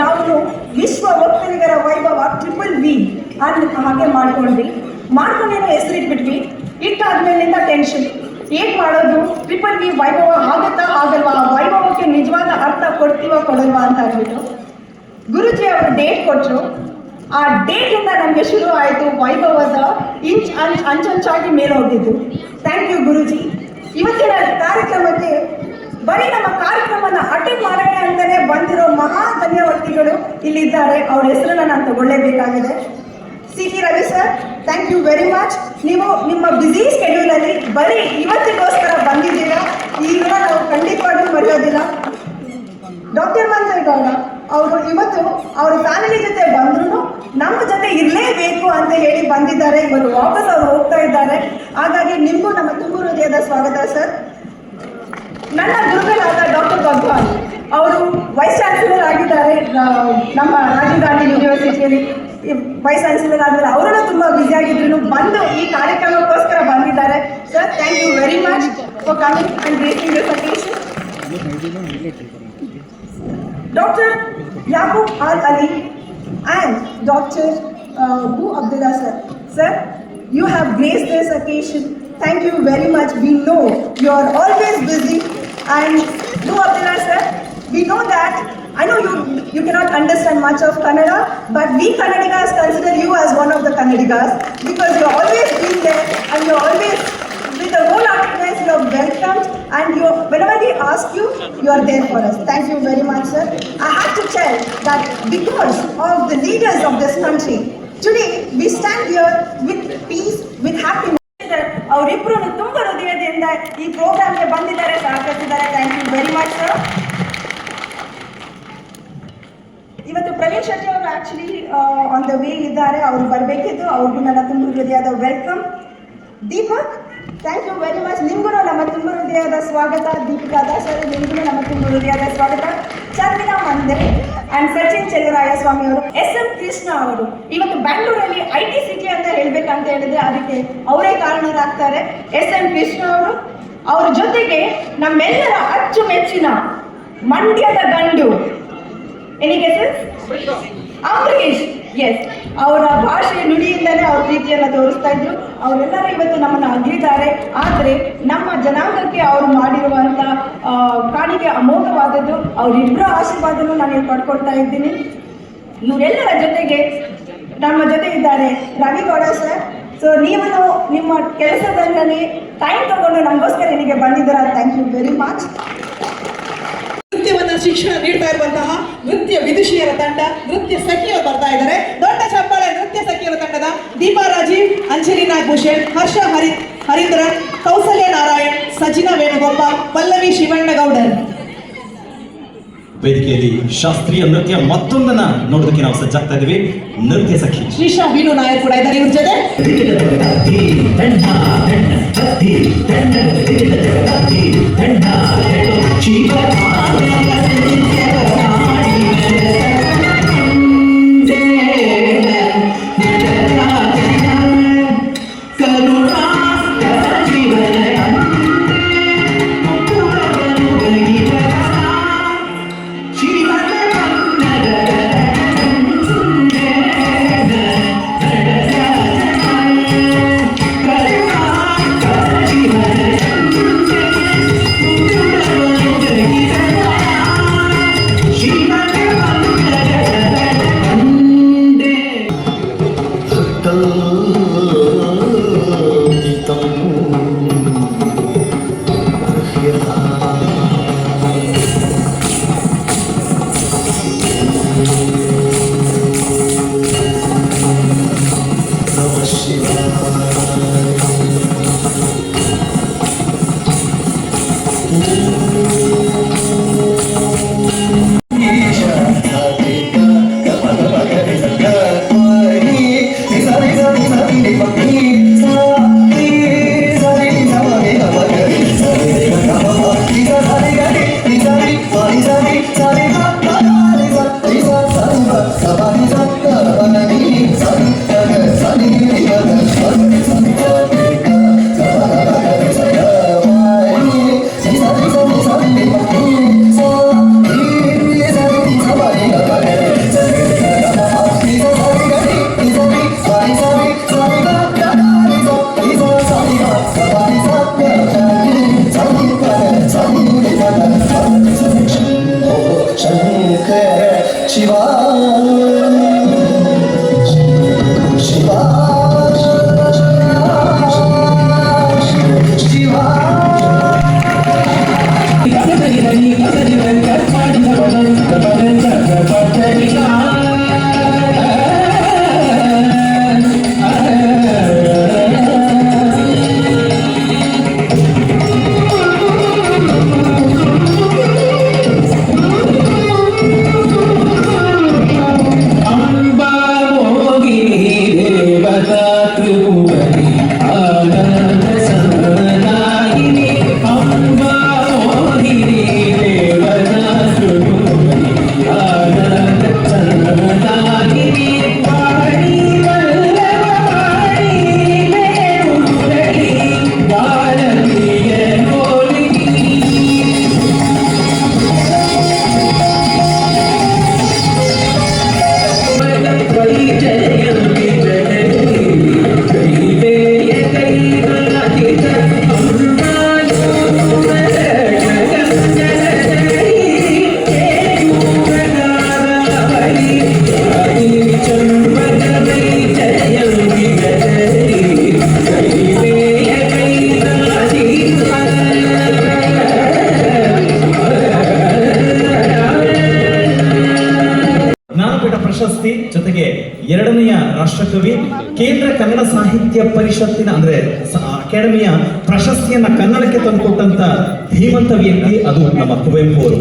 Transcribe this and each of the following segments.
ನಾವು ವಿಶ್ವ ಒಕ್ಕಲಿಗರ ವೈಭವ TVV ಅಂತ ಹಾಗೆ ಮಾಡ್ಕೊಂಡೇನೋ ಹೆಸರಿಟ್ಬಿಟ್ವಿ. ಇಟ್ಟಾದ್ಮೇಲಿಂದ ಟೆನ್ಷನ್, ಹೇಗೆ ಮಾಡೋದು, TVV ವೈಭವ ಆಗುತ್ತಾ ಆಗಲ್ವಾ, ವೈಭವಕ್ಕೆ ನಿಜವಾದ ಅರ್ಥ ಕೊಡ್ತೀವ ಕೊಡಲ್ವಾ ಅಂತ ಅಂದ್ಬಿಟ್ಟು ಗುರುಜಿ ಅವರು ಡೇಟ್ ಕೊಟ್ಟರು. ಆ ಡೇಟಿಂದ ನಮಗೆ ಶುರು ಆಯಿತು ವೈಭವದ ಅಂಚಂಚಾಗಿ ಮೇಲೆ ಹೋಗಿದ್ದು. ಥ್ಯಾಂಕ್ ಯು ಗುರುಜಿ. ಇವತ್ತಿನ ಕಾರ್ಯಕ್ರಮಕ್ಕೆ ಬರೀ ನಮ್ಮ ಕಾರ್ಯಕ್ರಮನ ಅಟೆಂಡ್ ಮಾಡೋಣ ಅಂತಲೇ ಬಂದಿರೋ ಮಹಾ ಧನ್ಯವಾದಿಗಳು ಇಲ್ಲಿದ್ದಾರೆ. ಅವ್ರ ಹೆಸರನ್ನು ನಾನು ತಗೊಳ್ಳೇಬೇಕಾಗಿದೆ. CT Ravi sir, thank you very much. ನೀವು ನಿಮ್ಮ ಬ್ಯುಸಿ ಸ್ಕೆಡ್ಯೂಲಲ್ಲಿ ಬರೀ ಇವತ್ತಿಗೋಸ್ಕರ ಬಂದಿದ್ದೀರಾ, ಈಗ ನಾವು ಖಂಡಿತವಾಗ್ಲೂ ಮರೆಯೋದಿಲ್ಲ. ಡಾಕ್ಟರ್ ಮಂಜೇಗೌಡ ಅವರು ಇವತ್ತು ಅವ್ರ ಫ್ಯಾಮಿಲಿ ಜೊತೆ ಬಂದ್ರು ನಮ್ಮ ಜೊತೆ ಇರಲೇಬೇಕು ಅಂತ ಹೇಳಿ ಬಂದಿದ್ದಾರೆ. ಇವತ್ತು ವಾಪಸ್ ಅವರು ಹೋಗ್ತಾ ಇದ್ದಾರೆ. ಹಾಗಾಗಿ ನಿಮಗೂ ನಮ್ಮ ತುಂಬು ಹೃದಯದ ಸ್ವಾಗತ ಸರ್. ನನ್ನ ಗುರುಗಳಾದ ಡಾಕ್ಟರ್ ಭಗವಾನ್ ಅವರು ವೈಸ್ ಚಾನ್ಸಲರ್ ಆಗಿದ್ದಾರೆ ನಮ್ಮ ರಾಜೀವ್ ಗಾಂಧಿ ಯೂನಿವರ್ಸಿಟಿಯಲ್ಲಿ. ವೈಸ್ ಚಾನ್ಸಲರ್ ಆದ್ಮೇಲೆ ಅವರನ್ನು ತುಂಬ ಬ್ಯುಸಿ ಆಗಿದ್ರು ಬಂದು ಈ ಕಾರ್ಯಕ್ರಮಕ್ಕೋಸ್ಕರ ಬಂದಿದ್ದಾರೆ. Sir, thank you very much for coming and gracing this occasion. Dr. Yaqub Al-Ali and Dr. Bu Abdullah sir. Sir, you have graced this occasion. Thank you very much. We know you are always busy. And Bu Abdullah sir, we know that, I know you cannot understand much of Kannada, but we Kannadigas consider you as one of the Kannadigas because you are always been there and you are always with the whole heartedness. You are welcomed and whenever we ask you, you are there for us. Thank you very much sir. I have to tell that because of the leaders of this country, today we stand here with peace, with happiness. ಅವರಿಬ್ಬರು ತುಂಬ ಹೃದಯದಿಂದ ಈ ಪ್ರೋಗ್ರಾಮ್ಗೆ ಬಂದಿದ್ದಾರೆ, ಸಹಕರಿಸಿದ್ದಾರೆ. Thank you very much sir. ಇವತ್ತು ಪ್ರವೀಣ್ ಶೆಟ್ಟಿ ಅವರು actually on the way ಇದ್ದಾರೆ, ಅವರು ಬರಬೇಕಿದ್ದು. ಅವ್ರಿಗೂ ನನ್ನ ತುಂಬ ಹೃದಯದ welcome. Deepak, thank you very much. ನಿಮಗೂ ನಮ್ಮ ತುಂಬ ಹೃದಯದ ಸ್ವಾಗತ. ದೀಪಿಕಾ ದಾಸ್ ಅವರು, ನಿಮಗೂ ನಮ್ಮ ತುಂಬ ಹೃದಯದ ಸ್ವಾಗತ. ಚಂದಿನಾ ಮಂದಿರ್ ಆ್ಯಂಡ್ ಸಚಿನ್ ಚೆಲುವರಾಯಸ್ವಾಮಿ ಅವರು. SM ಕೃಷ್ಣ ಅವರು ಇವತ್ತು ಬ್ಯಾಂಗ್ಳೂರಲ್ಲಿ IT ಸಿಟಿ ಅಂತ ಹೇಳ್ಬೇಕಂತ ಹೇಳಿದ್ರೆ ಅದಕ್ಕೆ ಅವರೇ ಕಾರಣರಾಗ್ತಾರೆ. SM ಕೃಷ್ಣ ಅವರು, ಅವ್ರ ಜೊತೆಗೆ ನಮ್ಮೆಲ್ಲರ ಅಚ್ಚುಮೆಚ್ಚಿನ ಮಂಡ್ಯದ ಗಂಡು ಅಂಬರೀಶ್. ಎಸ್, ಅವರ ಭಾಷೆ ನುಡಿಯಿಂದಲೇ ಅವ್ರ ಪ್ರೀತಿಯನ್ನು ತೋರಿಸ್ತಾ ಇದ್ರು. ಅವರೆಲ್ಲರೂ ಇವತ್ತು ನಮ್ಮನ್ನು ಅಗಲಿದ್ದಾರೆ. ಆದರೆ ನಮ್ಮ ಜನಾಂಗಕ್ಕೆ ಅವರು ಮಾಡಿರುವಂಥ ಕಾಣಿಕೆ ಅಮೋಘವಾದದ್ದು. ಅವರಿಬ್ಬರ ಆಶೀರ್ವಾದನೂ ನಾನು ಪಡ್ಕೊಳ್ತಾ ಇದ್ದೀನಿ. ಇವರೆಲ್ಲರ ಜೊತೆಗೆ ನಮ್ಮ ಜೊತೆ ಇದ್ದಾರೆ ರವಿಗೌಡ ಸರ್. ಸೊ ನೀವು ನಿಮ್ಮ ಕೆಲಸದಲ್ಲಿ ಟೈಮ್ ತಗೊಂಡು ನಮಗೋಸ್ಕರ ಇಲ್ಲಿಗೆ ಬಂದಿದ್ದೀರಾ. Thank you very much. ನೃತ್ಯವನ್ನ ಶಿಕ್ಷಣ ನೀಡ್ತಾ ಇರುವಂತಹ ನೃತ್ಯ ವಿದುಷಿಯರ ತಂಡ, ನೃತ್ಯ ಸಖಿಯರು ಬರ್ತಾ ಇದ್ದಾರೆ. ದೊಡ್ಡ ಚಪ್ಪಾಳೆ ನೃತ್ಯ ಸಖಿಯರ ತಂಡದ ದೀಪಾ ರಾಜೀವ್, ಅಂಜಲಿ ನಾಗಭೂಷಣ್, ಹರ್ಷ ಹರೀಂದ್ರನ್, ಕೌಸಲ್ಯ ನಾರಾಯಣ್, ಸಜಿನಾ ವೇಣುಗೋಪಾಲ್, ಪಲ್ಲವಿ ಶಿವಣ್ಣಗೌಡರ್. ವೇದಿಕೆಯಲ್ಲಿ ಶಾಸ್ತ್ರೀಯ ನೃತ್ಯ ಮತ್ತೊಂದನ್ನ ನೋಡೋದಕ್ಕೆ ನಾವು ಸಜ್ಜಾಗ್ತಾ ಇದೀವಿ. ನೃತ್ಯ ಸಖಿ ಶ್ರೀಶಾ ವೀಣು ನಾಯರ್ ಕೂಡ ಇದ್ದಾರೆ ಇವ್ರ ಜೊತೆ. ಜ್ಞಾನಪೀಠ ಪ್ರಶಸ್ತಿ ಜೊತೆಗೆ 2ನೇ ರಾಷ್ಟ್ರಕವಿ, ಕೇಂದ್ರ ಕನ್ನಡ ಸಾಹಿತ್ಯ ಪರಿಷತ್ತಿನ ಅಂದ್ರೆ ಅಕಾಡೆಮಿಯ ಪ್ರಶಸ್ತಿಯನ್ನ ಕನ್ನಡಕ್ಕೆ ತಂದುಕೊಟ್ಟಂತ ಧೀಮಂತ ವ್ಯಕ್ತಿ ಅದು ನಮ್ಮ ಕುವೆಂಪು ಅವರು.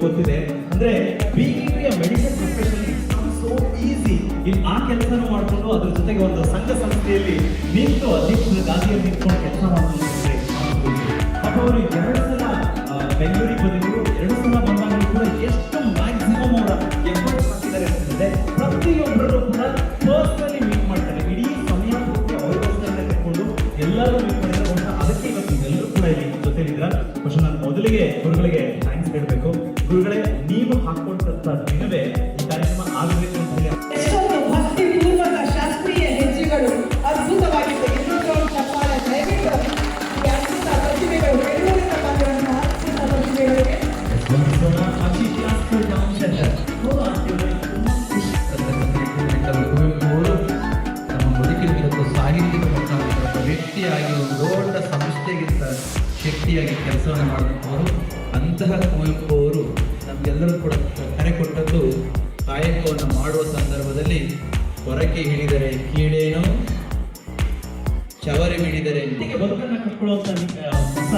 ಗೊತ್ತಿದೆ ಅಂದ್ರೆ ಮೆಡಿಕಲ್ ಪ್ರೊಫೆಷನ್ ಸೋ ಈಸಿ. ಇಲ್ಲಿ ಆ ಕೆಲಸನೂ ಮಾಡ್ಕೊಂಡು ಅದ್ರ ಜೊತೆಗೆ ಒಂದು ಸಂಘ ಸಂಸ್ಥೆಯಲ್ಲಿ ನಿಂತು ಅಧ್ಯಕ್ಷರ ಗಾದಿಯಲ್ಲಿ ನಿಂತ್ಕೊಂಡು ಕೆಲಸ ಮಾಡ್ಕೊಂಡಿದ್ದಾರೆ. ಪಾಪ ಅವರು 2 ಸಲ ಬೆಂಗಳೂರಿಗೆ ಬಂದಿದ್ರು, 2 ಸಲ ಬಂದಾಗ ಕೂಡ ಎಷ್ಟು ಮ್ಯಾಕ್ಸಿಮಮ್ ಅವರ ಎಫರ್ಟ್ಸ್ ಹಾಕಿದ್ದಾರೆ ಅಂತಂದ್ರೆ ಪ್ರತಿಯೊಬ್ಬರು ಕೂಡ ಪರ್ಸನಲಿ ಮೀಟ್ ಮಾಡ್ತಾರೆ. ಇಡೀ ಸಮಯ ಪೂರ್ತಿ ಅವ್ರಿಗೋಸ್ಕರನೇ ತೆಗೆದುಕೊಂಡು ಎಲ್ಲರೂ ಮೀಟ್ ಮಾಡಿದ್ರೆ ಅದಕ್ಕೆ ಇವತ್ತು ಎಲ್ಲರೂ ಕೂಡ ಇಲ್ಲಿ ಜೊತೆಲಿದ್ರ. ಫಸ್ಟ್ ನಾನು ಮೊದಲಿಗೆ ಗುರುಗಳಿಗೆ ಥ್ಯಾಂಕ್ಸ್ ಹೇಳಬೇಕು. ಗುರುಗಳೇ, ನೀವು ಹಾಕೊಂಡಂತ ದಿನವೇ ಈ ಕಾರ್ಯಕ್ರಮ ಆಗಬೇಕು ಅಂತ ಹೇಳಿ ಎಷ್ಟೊಂದು ಭಕ್ತಿ ಪೂರ್ವಕ ಶಾಸ್ತ್ರೀಯ ಹೆಜ್ಜೆಗಳು ಅದ್ಭುತವಾಗಿದೆ. ಚಪ್ಪಾಳೆ ದಯವಿಟ್ಟು ಈ ಅದ್ಭುತ ಪ್ರತಿಭೆಗಳು ಬೆಂಗಳೂರಿನ ಬಂದಿರುವಂತಹ ಅದ್ಭುತ ಪ್ರತಿಭೆಗಳಿಗೆ ನಮ್ಮ ಬದುಕಿನ ಸಾಹಿತ್ಯಿಕ ಒಬ್ಬ ವ್ಯಕ್ತಿಯಾಗಿ ಒಂದು ದೊಡ್ಡ ಸಂಸ್ಥೆಗಿಂತ ಶಕ್ತಿಯಾಗಿ ಕೆಲಸವನ್ನು ಮಾಡಿದವರು. ಅಂತಹ ಕುವೆಂಪು ಅವರು ನಮಗೆಲ್ಲರೂ ಕೂಡ ಕರೆ ಕೊಟ್ಟದ್ದು ಕಾಯಕವನ್ನು ಮಾಡುವ ಸಂದರ್ಭದಲ್ಲಿ ಹೊರಕ್ಕೆ ಹಿಡಿದರೆ ಕೀಳೇನು, ಚವರಿ ಹಿಡಿದರೆ ಬದುಕನ್ನು ಕಟ್ಕೊಳ್ಳುವಂತ ಹೊಸ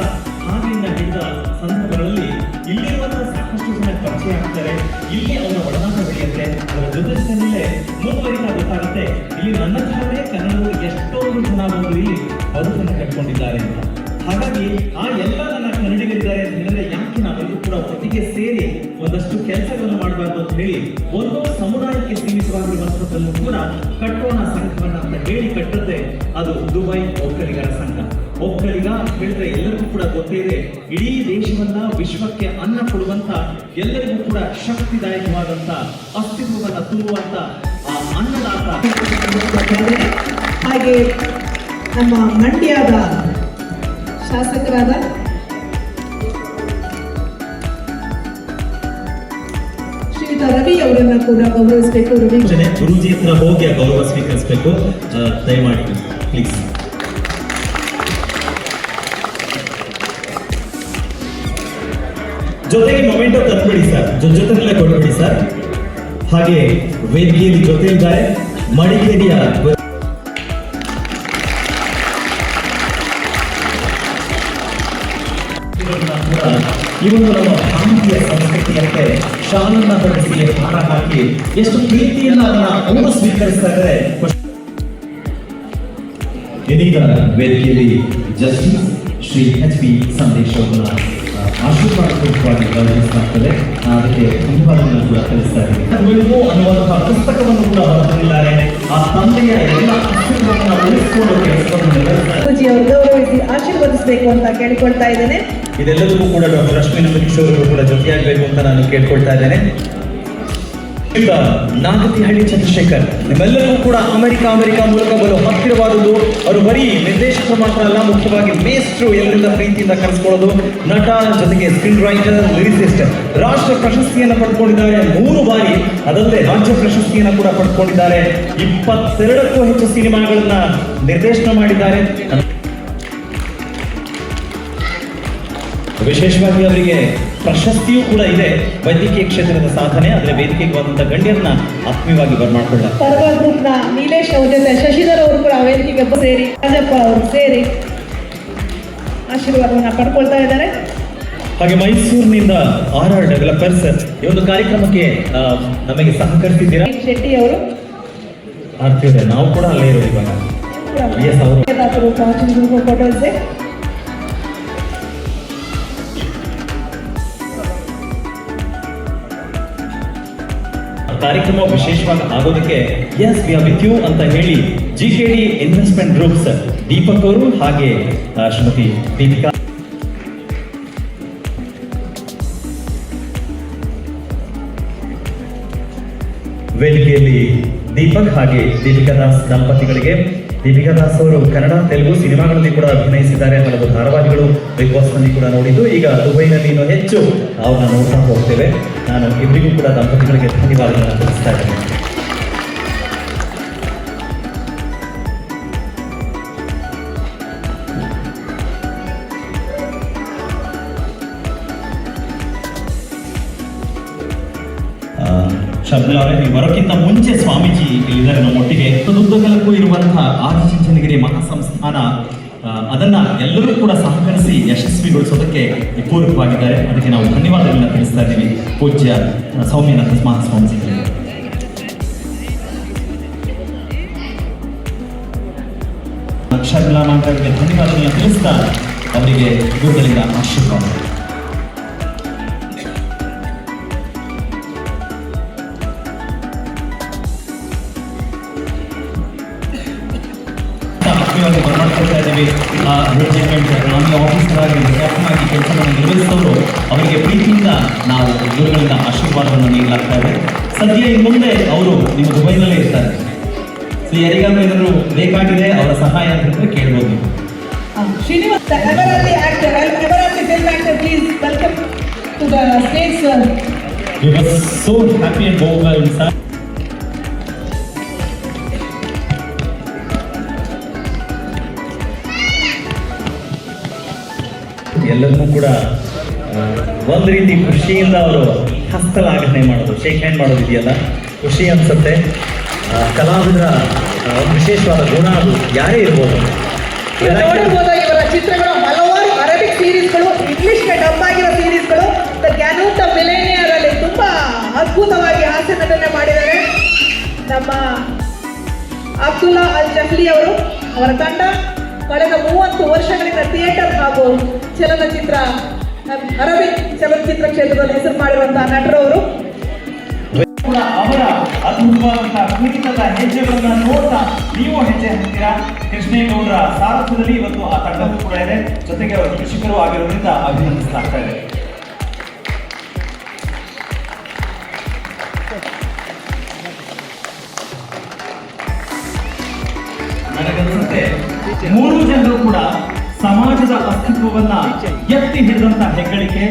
ಹಾದಿಯಿಂದ ಹಿಡಿದ ಸಂದರ್ಭಗಳಲ್ಲಿ ಇಲ್ಲಿರುವಂತಹ ಸಾಕಷ್ಟು ಜನ ಪರಿಚಯ ಆಗ್ತಾರೆ, ಇಲ್ಲಿ ಅವರ ಒಡನಾಟ ಬೆಳೆಯುತ್ತೆ. ಅದರ ಜೊತೆಯಲ್ಲೇ ಮುಂದುವರಿತಾ ಗೊತ್ತಾಗುತ್ತೆ ಇಲ್ಲಿ ನನ್ನ ಥರವೇ ಕನ್ನಡಗಳು ಎಷ್ಟೊಂದು ಜನ ಬಂದು ಇಲ್ಲಿ ಬದುಕನ್ನು ಕಟ್ಕೊಂಡಿದ್ದಾರೆ ಅಂತ. ಹಾಗಾಗಿ ಆ ಎಲ್ಲ ನನ್ನ ಕನ್ನಡಿಗರಿದ್ದಾರೆ ಅಂತ ಹೇಳಿದ್ರೆ ಯಾಕೆ ನಾವೆಲ್ಲರೂ ಕೂಡ ಒಟ್ಟಿಗೆ ಸೇರಿ ಒಂದಷ್ಟು ಕೆಲಸಗಳನ್ನು ಮಾಡಬಾರ್ದು ಅಂತ ಹೇಳಿ ಒಂದು ಸಮುದಾಯಕ್ಕೆ ಸೀಮಿತವಾಗಿರುವಂಥದ್ದನ್ನು ಕೂಡ ಕಟ್ಟೋಣ ಸಂಘವನ್ನ ಅಂತ ಹೇಳಿ ಕಟ್ಟುತ್ತೆ. ಅದು ದುಬೈ ಒಕ್ಕಲಿಗರ ಸಂಘ. ಒಕ್ಕಲಿಗ ಅಂತ ಹೇಳಿದ್ರೆ ಎಲ್ಲರಿಗೂ ಕೂಡ ಗೊತ್ತೇ ಇದೆ, ಇಡೀ ದೇಶವನ್ನ ವಿಶ್ವಕ್ಕೆ ಅನ್ನ ಕೊಡುವಂತ, ಎಲ್ಲರಿಗೂ ಕೂಡ ಶಕ್ತಿದಾಯಕವಾದಂತ, ಅಸ್ತಿತ್ವವನ್ನ ತುಂಬುವಂತ ಆ ಅನ್ನದಾತ. ಹಾಗೆ ನಮ್ಮ ಮಂಡ್ಯದ ಶಾಸಕರಾದ ಶ್ರೀಯುತ ರವಿ ಅವರನ್ನ ಕೂಡ ಗೌರವಿಸಬೇಕು. ರವಿ ಗುರುಜಿ ಹತ್ರ ಹೋಗಿ ಗೌರವ ಸ್ವೀಕರಿಸಬೇಕು. ದಯಮಾಡಿ ಪ್ಲೀಸ್. ಜೊತೆಗೆ ಮೊಮೆಂಟೋ ತಂದ್ಬಿಡಿ ಸರ್, ಜೊತೆಯಲ್ಲೇ ಕೊಡ್ಬಿಡಿ ಸರ್. ಹಾಗೆ ವೇದಿಕೆಯಲ್ಲಿ ಜೊತೆ ಇದ್ದಾರೆ ಮಡಿಕೇರಿಯ ಈ ಒಂದು ನಮ್ಮ ಭಾರತೀಯ ಸಂಸ್ಕೃತಿಯಂತೆ ಶಾಲನ್ನ ಹೊರಡಿಸಿ ಹಾರ ಹಾಕಿ ಎಷ್ಟು ಪ್ರೀತಿಯಿಂದ ಅವರು ಸ್ವೀಕರಿಸ್ತಾ ಇದ್ದಾರೆ. ಇದೀಗ ವೇದಿಕೆಯಲ್ಲಿ ಜಸ್ಟಿಸ್ ಶ್ರೀ ಎಚ್.ಬಿ. ಸಂದೇಶ್ ಅವರನ್ನ ಆಶೀರ್ವಾದಪೂರ್ವಕವಾಗಿ ಗೌರವಿಸಲಾಗ್ತದೆ. ಅದಕ್ಕೆ ಧನ್ಯವಾದಗಳನ್ನು ಕೂಡ ತಿಳಿಸ್ತಾ ಇದ್ದೀನಿ. ಅನ್ನುವಂತಹ ಪುಸ್ತಕವನ್ನು ಕೂಡ ಹೊರತಂದಿದ್ದಾರೆ. ಆ ತಂದೆಯ ಎಲ್ಲ ಅಸ್ತಿತ್ವವನ್ನು ಉಳಿಸಿಕೊಳ್ಳುವ ಕೆಲಸವನ್ನು ಗುರುಜಿ ಅವರು ಗೌರವಿಸಿ ಆಶೀರ್ವದಿಸಬೇಕು ಅಂತ ಕೇಳಿಕೊಳ್ತಾ ಇದ್ದೇನೆ. ಇದೆಲ್ಲದಕ್ಕೂ ಕೂಡ ಡಾಕ್ಟರ್ ಅಶ್ವಿನಿ ಅಂಬರೀಶ್ ಅವರು ಕೂಡ ಜೊತೆಯಾಗಬೇಕು ಅಂತ ನಾನು ಕೇಳ್ಕೊಳ್ತಾ ಇದ್ದೇನೆ. ಈಗ ನಾಗತಿಹಳ್ಳಿ ಚಂದ್ರಶೇಖರ್, ನಿಮ್ಮೆಲ್ಲರಿಗೂ ಕೂಡ ಅಮೆರಿಕ ಮೂಲಕ ಬಲು ಹತ್ತಿರವಾದದ್ದು. ಅವರು ಬರೀ ನಿರ್ದೇಶಕರು ಮಾತ್ರ ಅಲ್ಲ, ಮುಖ್ಯವಾಗಿ ಮೇಸ್ಟ್ರು, ಎಲ್ಲರಿಂದ ಪ್ರೀತಿಯಿಂದ ಕರೆಸ್ಕೊಳ್ಳೋದು. ನಟ, ಜೊತೆಗೆ ಸ್ಕ್ರೀನ್ ರೈಟರ್, ಲಿರಿಸಿಸ್ಟ್. ರಾಷ್ಟ್ರ ಪ್ರಶಸ್ತಿಯನ್ನು ಪಡ್ಕೊಂಡಿದ್ದಾರೆ 3 ಬಾರಿ. ಅದಲ್ಲದೆ ರಾಜ್ಯ ಪ್ರಶಸ್ತಿಯನ್ನು ಕೂಡ ಪಡ್ಕೊಂಡಿದ್ದಾರೆ. 22ಕ್ಕೂ ಹೆಚ್ಚು ಸಿನಿಮಾಗಳನ್ನ ನಿರ್ದೇಶನ ಮಾಡಿದ್ದಾರೆ. ವಿಶೇಷವಾಗಿ ಅವರಿಗೆ ಪ್ರಶಸ್ತಿಯೂ ಕೂಡ ಇದೆ. ವೈದ್ಯಕೀಯ ಕ್ಷೇತ್ರದ ಸಾಧನೆ. ಅದರ ವೇದಿಕೆಗೆ ಬಂದಂತ ಗಣ್ಯರನ್ನ ಆತ್ಮೀಯವಾಗಿ ಬರ್ಮಾಡ್ಕೊಳ್ಳ. ಪರ್ವ ಗ್ರೂಪ್ನ ನೀಲೇಶ್ ಅವ್ರ ಜೊತೆ ಶಶಿಧರ್ ಅವರು ಕೂಡ ವೇದಿಕೆಗೆ ಸೇರಿ, ರಾಜಪ್ಪ ಅವರು ಸೇರಿ ಆಶೀರ್ವಾದವನ್ನು ಪಡ್ಕೊಳ್ತಾ ಇದ್ದಾರೆ. ಹಾಗೆ ಮೈಸೂರಿನಿಂದ ಆರ್ ಡೆವಲಪರ್ಸ್ ಈ ಒಂದು ಕಾರ್ಯಕ್ರಮಕ್ಕೆ ನಮಗೆ ಸಹಕರಿಸಿದ್ದೀರಾ. ಶೆಟ್ಟಿ ಅವರು ಆಗ್ತಿದೆ, ನಾವು ಕೂಡ ಅಲ್ಲೇ ಇರೋದು ಇವಾಗ. ಫೋಟೋಸ್ ಕಾರ್ಯಕ್ರಮ ವಿಶೇಷವಾಗಿ ಆಗೋದಕ್ಕೆ yes we are with you ಅಂತ ಹೇಳಿ GKD ಇನ್ವೆಸ್ಟ್ಮೆಂಟ್ ಗ್ರೂಪ್ಸ್ ದೀಪಕ್ ಅವರು ಹಾಗೆ ಶ್ರೀಮತಿ ದೀಪಿಕಾ ವೇದಿಕೆಯಲ್ಲಿ ದೀಪಕ್ ಹಾಗೆ ದೀಪಿಕಾ ದಾಸ್ ದಂಪತಿಗಳಿಗೆ. ದೀಪಿಕಾ ದಾಸ್ ಅವರು ಕನ್ನಡ, ತೆಲುಗು ಸಿನಿಮಾಗಳಲ್ಲಿ ಕೂಡ ಅಭಿನಯಿಸಿದ್ದಾರೆ. ಹಲವು ಧಾರಾವಾಹಿಗಳು ಬಿಗ್ ಬಾಸ್ ನಲ್ಲಿ ಕೂಡ ನೋಡಿದ್ದು. ಈಗ ದುಬೈನಲ್ಲಿ ಇನ್ನೂ ಹೆಚ್ಚು ಅವ್ರನ್ನ ನೋಡ್ತಾ ಹೋಗ್ತೇವೆ. ನಾನು ಇಬ್ಬರಿಗೂ ಕೂಡ ದಂಪತಿಗಳಿಗೆ ಧನ್ಯವಾದಗಳನ್ನು ತಿಳಿಸ್ತಾ ಇದ್ದೇನೆ. ಶಬ್ದ ಅವರೇ, ನೀವು ಬರೋಕ್ಕಿಂತ ಮುಂಚೆ ಸ್ವಾಮೀಜಿ ಇಲ್ಲಿದ್ದಾರೆ ನಮ್ಮೊಟ್ಟಿಗೆ. ಉದ್ದಗಲಕ್ಕೂ ಇರುವಂತಹ ಆದಿಚುಂಚನಗಿರಿ ಮಹಾಸಂಸ್ಥಾನ ಅದನ್ನ ಎಲ್ಲರೂ ಕೂಡ ಸಹಕರಿಸಿ ಯಶಸ್ವಿಗೊಳಿಸೋದಕ್ಕೆ ಪೂರಕವಾಗಿದ್ದಾರೆ. ಅದಕ್ಕೆ ನಾವು ಧನ್ಯವಾದಗಳನ್ನ ತಿಳಿಸ್ತಾ ಇದ್ದೀವಿ ಪೂಜ್ಯ ಸೌಮ್ಯನಾಥ ಮಹಾಸ್ವಾಮೀಜಿಗಳಿಗೆ. ಶರ್ಮಿಳಾ ಮಾಂಕರ್ಗೆ ಧನ್ಯವಾದಗಳನ್ನ ತಿಳಿಸ್ತಾ ಅವರಿಗೆ ಗುರುಗಳಿಂದ ಆಶೀರ್ವಾದ. ಬರ್ಮಾಡ್ಕೊಳ್ತಾ ಇದ್ದೀವಿ. ರೆಜಿಮೆಂಟ್ ಆರ್ಮಿ ಆಫೀಸರ್ ಆಗಿ ಕ್ಯಾಪ್ಟನ್ ಕೆಲಸವನ್ನು ನಿರ್ವಹಿಸಿದವರು ಅವರಿಗೆ ಪ್ರೀತಿಯಿಂದ ನಾವು ಗುರುಗಳಿಂದ ಆಶೀರ್ವಾದವನ್ನು ನೀಡಲಾಗ್ತಾ ಇದೆ. ಸದ್ಯ ಇನ್ನು ಮುಂದೆ ಅವರು ನಿಮ್ಮ ದುಬೈನಲ್ಲೇ ಇರ್ತಾರೆ. ಸೊ ಯಾರಿಗಾದ್ರೂ ಏನಾದರೂ ಬೇಕಾಗಿದೆ ಅವರ ಸಹಾಯ ಅಂತ ಕೇಳ್ಬೋದು ನೀವು. ಶ್ರೀನಿವಾಸ್, ಎವರಲ್ಲಿ ಆಕ್ಟರ್, ಎವರಲ್ಲಿ film actor, please welcome to the stage sir. We were so happy and overwhelmed, sir. ಎಲ್ಲರಿಗೂ ಕೂಡ ಒಂದು ರೀತಿ ಖುಷಿಯಿಂದ ಅವರು ಹಸ್ತಲಾಘನೆ ಮಾಡೋದು, ಶೇಕ್ ಹ್ಯಾಂಡ್ ಮಾಡೋದಿದೆಯಲ್ಲ, ಖುಷಿ ಅನ್ಸುತ್ತೆ. ಕಲಾವಿದರ ಒಂದು ವಿಶೇಷವಾದ ಗುಣ, ಅದು ಯಾರೇ ಇರ್ಬೋದು. ನೋಡಬಹುದು ಇವರ ಚಿತ್ರಗಳು ಹಲವಾರು ಅರೇಬಿಕ್ ಸೀರೀಸ್ಗಳು, ಇಂಗ್ಲಿಷ್ಗೆ ಡಬ್ ಆಗಿರೋ ಸೀರೀಸ್ಗಳು ದ ಗ್ಯಾನ್ ದ ಮಿಲೇನಿಯರ್ ಅಲ್ಲಿ ತುಂಬಾ ಅದ್ಭುತವಾಗಿ ಹಾಸ್ಯ ನಟನೆ ಮಾಡಿದ್ದಾರೆ ನಮ್ಮ ಅಬ್ದುಲ್ಲಾ ಅಲ್ ಜಫ್ಲಿ ಅವರು. ಅವರ ತಂಡ ಕಳೆದ 30 ವರ್ಷಗಳಿಂದ ಥಿಯೇಟರ್ ಹಾಗೂ ಚಲನಚಿತ್ರ ಅರಬಿಕ್ ಚಲನಚಿತ್ರ ಕ್ಷೇತ್ರದಲ್ಲಿ ಹೆಸರು ಮಾಡಿರುವಂತಹ ನಟರು ಅವರು. ಅವರ ಅದ್ಭುತವಾದಂತಹ ಕುಣಿತದ ಹೆಜ್ಜೆಗಳನ್ನ ನೋಡ್ತಾ ನೀವು ಹೆಜ್ಜೆ ಹಾಕ್ತೀರಾ. ಕೃಷ್ಣೇಗೌಡರ ಸಾರಥ್ಯದಲ್ಲಿ ಇವತ್ತು ಆ ತಂಡವೂ ಕೂಡ ಇದೆ, ಜೊತೆಗೆ ಅವರು ಕೃಷಿಕರು ಆಗಿರೋದ್ರಿಂದ ಅಭಿನಂದಿಸಲಾಗ್ತಾ ಇದೆ. ನನಗನ್ಸುತ್ತೆ ಮೂರು ಜನರು ಕೂಡ ಸಮಾಜದ ಅಸ್ತಿತ್ವವನ್ನ ಎತ್ತಿ ಹಿಡಿದಂತ ಹೆಗ್ಗಳಿಕೆ.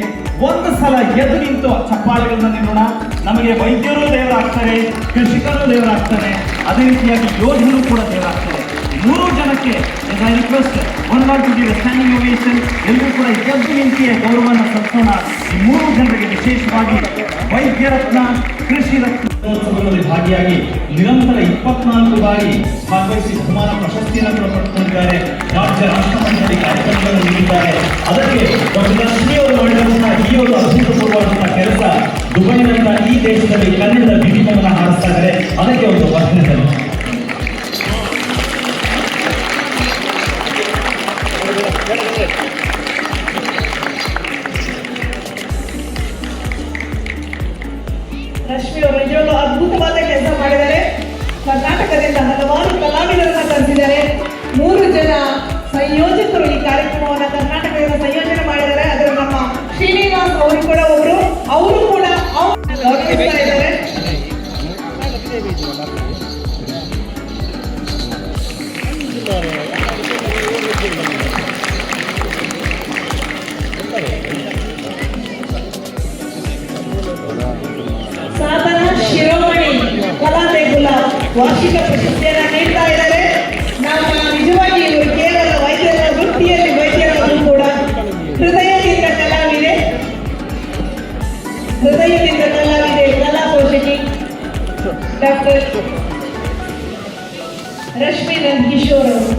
ಒಂದು ಸಲ ಎದ್ದು ನಿಂತು ಚಪ್ಪಾಳೆಗಳನ್ನ ನೀಡೋಣ. ನಮಗೆ ವೈದ್ಯರು ದೇವರಾಗ್ತಾರೆ, ಕೃಷಿಕರು ದೇವರಾಗ್ತಾರೆ, ಅದೇ ರೀತಿಯಾಗಿ ಯೋಧರು ಕೂಡ ದೇವರಾಗ್ತಾರೆ. ಮೂರು ಜನಕ್ಕೆ request one not to give standing ovation. ಎಲ್ಲರೂ ಕೂಡ ಎದ್ದು ನಿಂತಿಯ ಗೌರವವನ್ನು ಸಲ್ಲಿಸೋಣ ಈ ಮೂರು ಜನರಿಗೆ, ವಿಶೇಷವಾಗಿ ವೈದ್ಯ ರತ್ನ, ಕೃಷಿ ರತ್ನೋತ್ಸವದಲ್ಲಿ ಭಾಗಿಯಾಗಿ ನಿರಂತರ 24 ಬಾರಿ ಭಾಗವಹಿಸಿ ಬಹುಮಾನ ಪ್ರಶಸ್ತಿಯನ್ನು ಕೂಡ ಪಡೆದುಕೊಂಡಿದ್ದಾರೆ. ರಾಜ್ಯ ರಾಷ್ಟ್ರಮಟ್ಟದಲ್ಲಿ ಕಾರ್ಯಕ್ರಮಗಳನ್ನು ನೀಡಿದ್ದಾರೆ. ಅದಕ್ಕೆ ಲಕ್ಷ್ಮಿ ಅವರು ಮಾಡಿದಂತಹ ಈ ಒಂದು ಅಭೂತಪೂರ್ವವಾದಂತಹ ಕೆಲಸ, ದುಬೈನಿಂದ ಈ ದೇಶದಲ್ಲಿ ಕನ್ನಡದ ವಿಭಿನ್ನವನ್ನು ಹಾರಿಸ್ತಾ ಇದ್ದಾರೆ. ಅದಕ್ಕೆ ಒಂದು ವಂದನೆಗಳು. ರಶ್ಮಿ ಅವರು ನಿಜವಾಗ್ಲೂ ಅದ್ಭುತವಾದ ಕೆಲಸ ಮಾಡಿದ್ದಾರೆ. ಕರ್ನಾಟಕದಿಂದ ಹಲವಾರು ಕಲಾವಿದರನ್ನ ಕರೆಸಿದ್ದಾರೆ. 3 ಜನ ಸಂಯೋಜಕರು ಈ ಕಾರ್ಯಕ್ರಮವನ್ನು ಕರ್ನಾಟಕದಿಂದ ಸಂಯೋಜನೆ ಮಾಡಿದ್ದಾರೆ. ಅದರ ನಮ್ಮ ಶ್ರೀನಿವಾಸ್ ಅವರು ಕೂಡ ಒಬ್ರು. ಅವರು ಕೂಡ ಗೌರವಿಸ್ತಾ ಇದ್ದಾರೆ. ಸಾಧನ ಶಿರೋಮಣಿ ಕಲಾ ದೇಗುಲ ವಾರ್ಷಿಕ ಪ್ರಶಸ್ತಿಯನ್ನು ನೀಡ್ತಾ ಇದ್ದಾರೆ. ನಮ್ಮ ನಿಜವಾಗಿ ಇವರು ಕೇವಲ ವೈದ್ಯರ ವೃತ್ತಿಯಲ್ಲಿ ವೈದ್ಯರಾದರೂ ಕೂಡ ಹೃದಯದಿಂದ ಕಲಾವಿದೆ, ಕಲಾ ಪೋಷಕಿ ಡಾಕ್ಟರ್ ರಶ್ಮಿ ನಂದಕಿಶೋರ್ ಅವರು.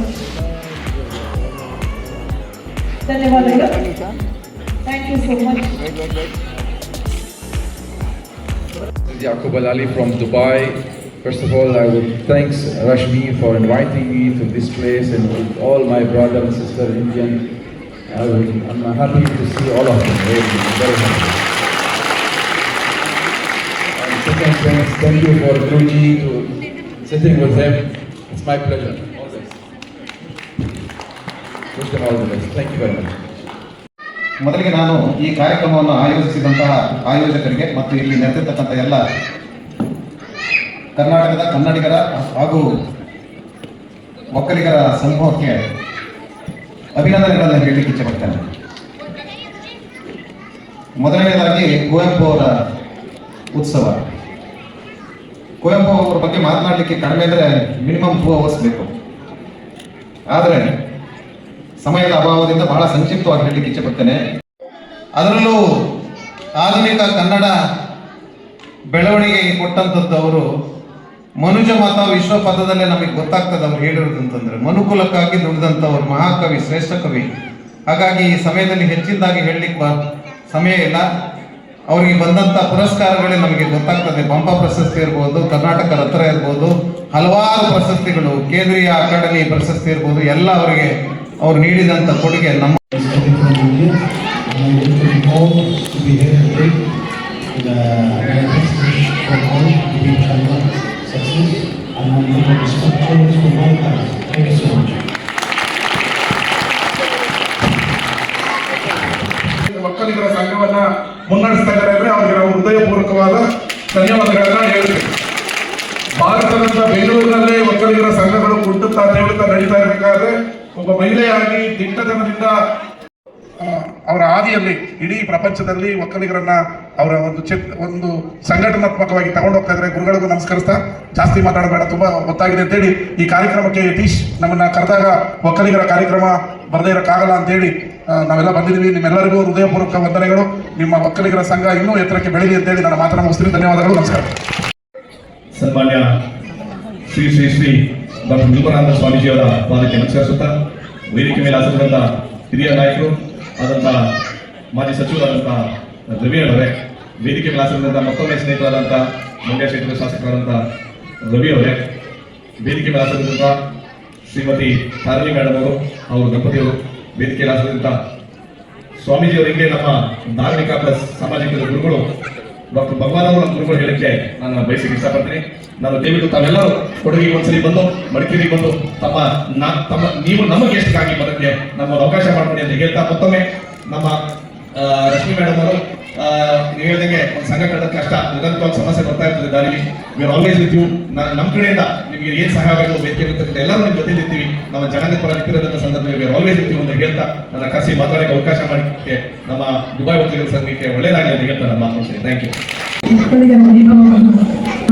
ಧನ್ಯವಾದಗಳು. Thank you so much. Yaqub Ali from Dubai. First of all, I would thanks Rashmi for inviting me to this place, and with all my brother and sister Indian. I'm happy to see all of them. Very happy. And second, thank you for Guruji to sitting with him. It's my pleasure. Always. Wish them all the best. Thank you very much. ಮೊದಲಿಗೆ ನಾನು ಈ ಕಾರ್ಯಕ್ರಮವನ್ನು ಆಯೋಜಿಸಿದಂತಹ ಆಯೋಜಕರಿಗೆ ಮತ್ತು ಇಲ್ಲಿ ನೆರೆದಿರ್ತಕ್ಕಂಥ ಎಲ್ಲ ಕರ್ನಾಟಕದ ಕನ್ನಡಿಗರ ಹಾಗೂ ಒಕ್ಕಲಿಗರ ಸಮೂಹಕ್ಕೆ ಅಭಿನಂದನೆಗಳನ್ನು ಹೇಳಲಿಕ್ಕೆ ಇಚ್ಛೆಪಡ್ತೇನೆ. ಮೊದಲನೆಯದಾಗಿ ಕುವೆಂಪು ಅವರ ಉತ್ಸವ. ಕುವೆಂಪು ಅವರ ಬಗ್ಗೆ ಮಾತನಾಡಲಿಕ್ಕೆ ಕಡಿಮೆ ಅಂದರೆ ಮಿನಿಮಮ್ 2 hours ಬೇಕು. ಆದರೆ ಸಮಯದ ಅಭಾವದಿಂದ ಬಹಳ ಸಂಕ್ಷಿಪ್ತವಾಗಿ ಹೇಳಲಿಕ್ಕೆ ಇಚ್ಛೆಪಡ್ತೇನೆ. ಅದರಲ್ಲೂ ಆಧುನಿಕ ಕನ್ನಡ ಬೆಳವಣಿಗೆಗೆ ಕೊಟ್ಟಂಥದ್ದು ಅವರು ಮನುಜ ಮತ ವಿಶ್ವ ಪದದಲ್ಲೇ ನಮಗೆ ಗೊತ್ತಾಗ್ತದೆ ಅವ್ರು ಹೇಳಿರೋದು ಅಂತಂದ್ರೆ, ಮನುಕುಲಕ್ಕಾಗಿ ನುಡಿದಂಥವ್ರು ಮಹಾಕವಿ, ಶ್ರೇಷ್ಠ ಕವಿ. ಹಾಗಾಗಿ ಈ ಸಮಯದಲ್ಲಿ ಹೆಚ್ಚಿನದಾಗಿ ಹೇಳಲಿಕ್ಕೆ ಸಮಯ ಇಲ್ಲ. ಅವರಿಗೆ ಬಂದಂಥ ಪುರಸ್ಕಾರಗಳೇ ನಮಗೆ ಗೊತ್ತಾಗ್ತದೆ. ಪಂಪ ಪ್ರಶಸ್ತಿ ಇರ್ಬೋದು, ಕರ್ನಾಟಕ ರತ್ನ ಇರ್ಬೋದು, ಹಲವಾರು ಪ್ರಶಸ್ತಿಗಳು, ಕೇಂದ್ರೀಯ ಅಕಾಡೆಮಿ ಪ್ರಶಸ್ತಿ ಇರ್ಬೋದು, ಎಲ್ಲ ಅವರಿಗೆ ಅವ್ರು ನೀಡಿದಂಥ ಕೊಡುಗೆ ನಮ್ಮ ಒಕ್ಕಲಿಗರ ಸಂಘವನ್ನ ಮುನ್ನಡೆಸ್ತಾ ಇದ್ದಾರೆ ಅಂದ್ರೆ ಅವರಿಗೆ ನಾವು ಹೃದಯಪೂರ್ವಕವಾದ ಧನ್ಯವಾದಗಳನ್ನ ಹೇಳ್ತೀವಿ. ಭಾರತದಂತ ಬೆಂಗಳೂರಿನಲ್ಲೇ ಒಕ್ಕಲಿಗರ ಸಂಘಗಳು ಹುಟ್ಟುತ್ತಾ ಹೇಳುತ್ತಾ ನಡೀತಾ ಇರಬೇಕಾದ್ರೆ ಒಬ್ಬ ಮಹಿಳೆಯಾಗಿ ದಿಟ್ಟತನದಿಂದ ಅವರ ಹಾದಿಯಲ್ಲಿ ಇಡೀ ಪ್ರಪಂಚದಲ್ಲಿ ಒಕ್ಕಲಿಗರನ್ನ ಅವರ ಒಂದು ಸಂಘಟನಾತ್ಮಕವಾಗಿ ತಗೊಂಡು ಹೋಗ್ತಾ ಇದ್ದಾರೆ. ಗುರುಗಳಿಗೂ ನಮಸ್ಕರಿಸ್ತಾ ಜಾಸ್ತಿ ಮಾತಾಡಬೇಡ, ತುಂಬಾ ಗೊತ್ತಾಗಿದೆ ಅಂತೇಳಿ ಈ ಕಾರ್ಯಕ್ರಮಕ್ಕೆ ಯತೀಶ್ ನಮ್ಮನ್ನ ಕರೆದಾಗ ಒಕ್ಕಲಿಗರ ಕಾರ್ಯಕ್ರಮ ಬರದೇ ಇರೋಕ್ಕಾಗಲ್ಲ ಅಂತೇಳಿ ನಾವೆಲ್ಲ ಬಂದಿದ್ದೀವಿ. ನಿಮ್ಮೆಲ್ಲರಿಗೂ ಹೃದಯಪೂರ್ವಕ ವಂದನೆಗಳು. ನಿಮ್ಮ ಒಕ್ಕಲಿಗರ ಸಂಘ ಇನ್ನೂ ಎತ್ತರಕ್ಕೆ ಬೆಳೀಲಿ ಅಂತೇಳಿ ನನ್ನ ಮಾತನ್ನು ಮುಗಿಸ್ತೀನಿ. ಧನ್ಯವಾದಗಳು, ನಮಸ್ಕಾರ. ಸನ್ಮಾನ್ಯ ಶ್ರೀ ಶ್ರೀ ಶ್ರೀ ಡಾಕ್ಟರ್ ನಿಲ್ಪರಾನಂದ ಸ್ವಾಮೀಜಿಯವರ ಪಾದಕ್ಕೆ ನಮಸ್ಕರಿಸುತ್ತಾ, ವೇದಿಕೆ ಮೇಲೆ ಆಸಕ್ತರಾದ ಹಿರಿಯ ನಾಯಕರು ಆದಂತಹ ಮಾಜಿ ಸಚಿವರಾದಂತಹ ರವಿ ಅವರೇ, ವೇದಿಕೆ ಮೇಲಾಸನದಿಂದ ಮತ್ತೊಮ್ಮೆ ಸ್ನೇಹಿತರಾದಂಥ ಮಂಡ್ಯ ಕ್ಷೇತ್ರದ ಶಾಸಕರಾದಂಥ ರವಿ ಅವರೇ, ವೇದಿಕೆ ಮೇಲಾಸನದಿಂದ ಶ್ರೀಮತಿ ತಾರಿಣಿ ಮೇಡಮ್ ಅವರು, ಅವರು ದಂಪತಿಯವರು, ವೇದಿಕೆ ಮೇಲಾಸನದಿಂದ ಸ್ವಾಮೀಜಿಯವರಿಗೆ ನಮ್ಮ ಧಾರ್ಮಿಕ ಪ್ಲಸ್ ಸಾಮಾಜಿಕ ಗುರುಗಳು ಡಾಕ್ಟರ್ ಭಗವಾನ್ ಅವರು ನಮ್ಮ ಗುರುಗಳು ಹೇಳಕ್ಕೆ ನಾನು ಬಯಸಿಗೆ ಇಷ್ಟಪಡ್ತೀನಿ. ನಾನು ದಯವಿಟ್ಟು ತಾವೆಲ್ಲರೂ ಕೊಡಗಿಗೆ ಒಂದ್ಸಲಿ ಬಂದು, ಮಡಿಕೇರಿಗೆ ಬಂದು ತಮ್ಮ ನೀವು ನಮ್ಮ ಗೆಸ್ಟ್ಗಾಗಿ ಬರೋಕ್ಕೆ ನಮ್ಮ ಅವಕಾಶ ಮಾಡ್ಕೊಡಿ ಅಂತ ಹೇಳ್ತಾ, ಮತ್ತೊಮ್ಮೆ ನಮ್ಮ ರಶ್ಮಿ ಮೇಡಮ್ ಅವರು ನೀವು ಹೇಳ್ದಂಗೆ ಒಂದು ಸಂಘ ಕಟ್ಟದ ಕಷ್ಟ, ನಿರಂತರವಾಗಿ ಸಮಸ್ಯೆ ಬರ್ತಾ ಇರ್ತದೆ ದಾರಿಲಿ. We are always with you. ನಮ್ಮ ಕಡೆಯಿಂದ ನಿಮಗೆ ಏನು ಸಹಾಯ ಆಗಬೇಕು, ವೇದಿಕೆ ಇರ್ತಕ್ಕಂಥ ಎಲ್ಲರೂ ನಿಮ್ಮ ಜೊತೆ ಇರ್ತೀವಿ. ನಮ್ಮ ಜನಾಂಗ ಪರ ನಿಂತಿರೋದಂಥ ಸಂದರ್ಭದಲ್ಲಿ we are always with you ಅಂತ ಹೇಳ್ತಾ, ನನ್ನ ಕಸಿ ಮಾತಾಡೋಕ್ಕೆ ಅವಕಾಶ ಮಾಡಿಕ್ಕೆ ನಮ್ಮ ದುಬೈ ವಕೀಲರ ಸಂಘಕ್ಕೆ ಒಳ್ಳೆಯದಾಗಲಿ ಅಂತ ಹೇಳ್ತಾ ನನ್ನ ಮಾತು ಮುಗಿಸ್ತೇನೆ. Thank you. ಮಕ್ಕಳಿಗೆ ವೈಭವವನ್ನು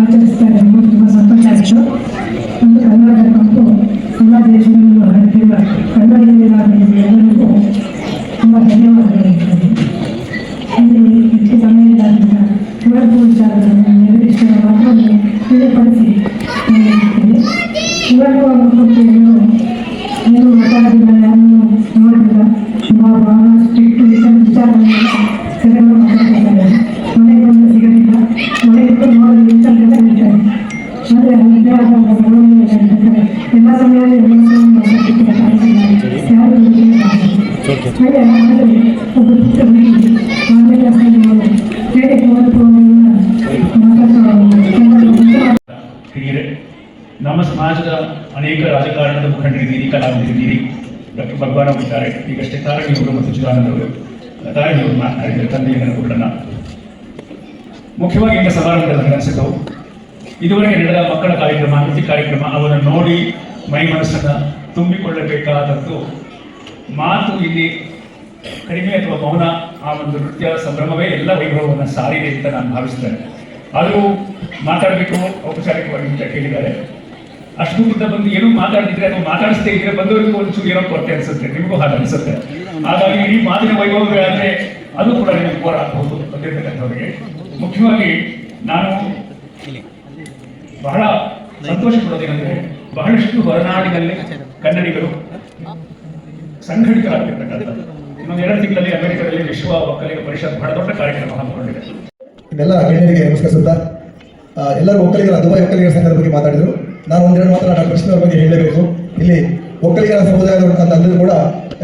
ಆಚರಿಸ್ತಾರೆ ಎಂಬುದು ತುಂಬ ಸಂತೋಷ ಆಯಿತು. ಒಂದು ಕನ್ನಡ ಮತ್ತು ಎಲ್ಲ ದೇಶಗಳಲ್ಲೂ ಹರಡಿರುವ ಕನ್ನಡಿಗರಾದ ಎಲ್ಲರಿಗೂ ತುಂಬ ಧನ್ಯವಾದಗಳು. ಇಲ್ಲಿ ಹೆಚ್ಚು ಸಮಯದಿಂದ ಇವತ್ತು ವಿಚಾರಗಳನ್ನು ನಿರ್ದಿಷ್ಟ ಮತ್ತೊಂದು ತಿಳಿಪಡಿಸಿ ಇವತ್ತು ಮುಖ್ಯಮಂತ್ರಿಗಳು ಏನು ಮಾತಾಡಿಲ್ಲ, ಯಾರನ್ನು ನೋಡಿಲ್ಲ, ಬಹಳ ಸ್ಟ್ರಿಕ್ಟ್ ವಿಚಾರಗಳನ್ನು ಸರಿಯಾಗಿ ಮಾತಾಡ್ತಿದ್ದಾರೆ. ಮನೆಗೆ ಬಂದು ಸಿಗಲಿಲ್ಲ, ಮನೆಗೆ ನೋಡಲು ಇಂಥದ್ದೆಲ್ಲ ಹೇಳ್ತಾರೆ. ಆದರೆ ಅದೇ ಆದ ಬೆಳವಣಿಗೆ ಎಲ್ಲ ಸಮಯದಲ್ಲಿ ಯಾರು ಒಬ್ಬ ಪುತ್ರ ಆಮೇಲೆ ಹೇಳಿ ಹಿರಿಯರೇ, ನಮ್ಮ ಸಮಾಜದ ಅನೇಕ ರಾಜಕಾರಣದ ಮುಖಂಡರಿದ್ದೀರಿ, ಕಲಾವಿದರಿದ್ದೀರಿ. ಡಾಕ್ಟರ್ ಭಗವಾನ್ ಅವರಿದ್ದಾರೆ, ಈಗಷ್ಟೇ ತಾರಣಿಯವರು ಮತ್ತು ಚಿದಾನಂದ ಅವರು, ತಾರಣಿಯವರು ಮಾತನಾಡಿದ್ದಾರೆ, ತಂದೆಯ ನೆನಪುಗಳನ್ನ. ಮುಖ್ಯವಾಗಿ ಈಗ ಸಮಾರಂಭದಲ್ಲಿ ನನಗನ್ಸಿದ್ದು, ಇದುವರೆಗೆ ನಡೆದ ಮಕ್ಕಳ ಕಾರ್ಯಕ್ರಮ, ನೃತ್ಯ ಕಾರ್ಯಕ್ರಮ, ಅವರನ್ನು ನೋಡಿ ಮೈ ಮನಸ್ಸನ್ನು ತುಂಬಿಕೊಳ್ಳಬೇಕಾದದ್ದು. ಮಾತು ಇಲ್ಲಿ ಕಡಿಮೆ ಅಥವಾ ಮೌನ, ಆ ಒಂದು ನೃತ್ಯ ಸಂಭ್ರಮವೇ ಎಲ್ಲ ವೈಭವವನ್ನು ಸಾರಿದೆ ಅಂತ ನಾನು ಭಾವಿಸ್ತೇನೆ. ಆದರೂ ಮಾತಾಡಬೇಕು, ಔಪಚಾರಿಕವಾಗಿ ಅಂತ ಕೇಳಿದ್ದಾರೆ. ಅಷ್ಟು ಉದ್ದ ಬಂದು ಏನೂ ಮಾತಾಡ್ತಿದ್ರೆ ಅಥವಾ ಮಾತಾಡಿಸ್ದೇ ಇದ್ರೆ ಬಂದವರಿಗೂ ಒಂಚೂರು ಏನೋ ಕೊರತೆ ಅನಿಸುತ್ತೆ, ನಿಮಗೂ ಹಾಗೆ ಅನಿಸುತ್ತೆ. ಹಾಗಾಗಿ ಇಡೀ ಮಾತಿನ ವೈಭವಗಳಾದರೆ ಅದು ಕೂಡ ನಿಮಗೆ ಬೋರ್ ಆಗಬಹುದು ಬಂದಿರತಕ್ಕಂಥವರಿಗೆ. ಮುಖ್ಯವಾಗಿ ನಾನು ಬಹಳ ಸಂತೋಷ ಪಡೋದೇನೆಂದರೆ, ಬಹಳಷ್ಟು ಹೊರನಾಡಿನಲ್ಲಿ ಕನ್ನಡಿಗರು ಸಂಘಟಿತರಾಗಿರ್ತಕ್ಕಂಥದ್ದು. ಇನ್ನೊಂದು 2 ತಿಂಗಳಲ್ಲಿ ಅಮೆರಿಕದಲ್ಲಿ ವಿಶ್ವ ಒಕ್ಕಲಿಗ ಪರಿಷತ್ ಬಹಳ ದೊಡ್ಡ ಕಾರ್ಯಕ್ರಮ ಹಮ್ಮಿಕೊಂಡಿದೆ. ಇದೆಲ್ಲ ಗಣ್ಯರಿಗೆ ನಮಸ್ಕರಿಸುತ್ತಾ, ಎಲ್ಲರೂ ಒಕ್ಕಲಿಗರ ದುಬೈ ಒಕ್ಕಲಿಗರ ಸಂಘದ ಬಗ್ಗೆ ಮಾತಾಡಿದರು. ನಾನು ಒಂದೆರಡು ಮಾತ್ರ ಡಾಕ್ಟರ್ ರಶ್ಮಿ ಅವರ ಬಗ್ಗೆ ಹೇಳಲೇಬೇಕು. ಇಲ್ಲಿ ಒಕ್ಕಲಿಗರ ಸಮುದಾಯದ ಅಂತ ಅಂದರೂ ಕೂಡ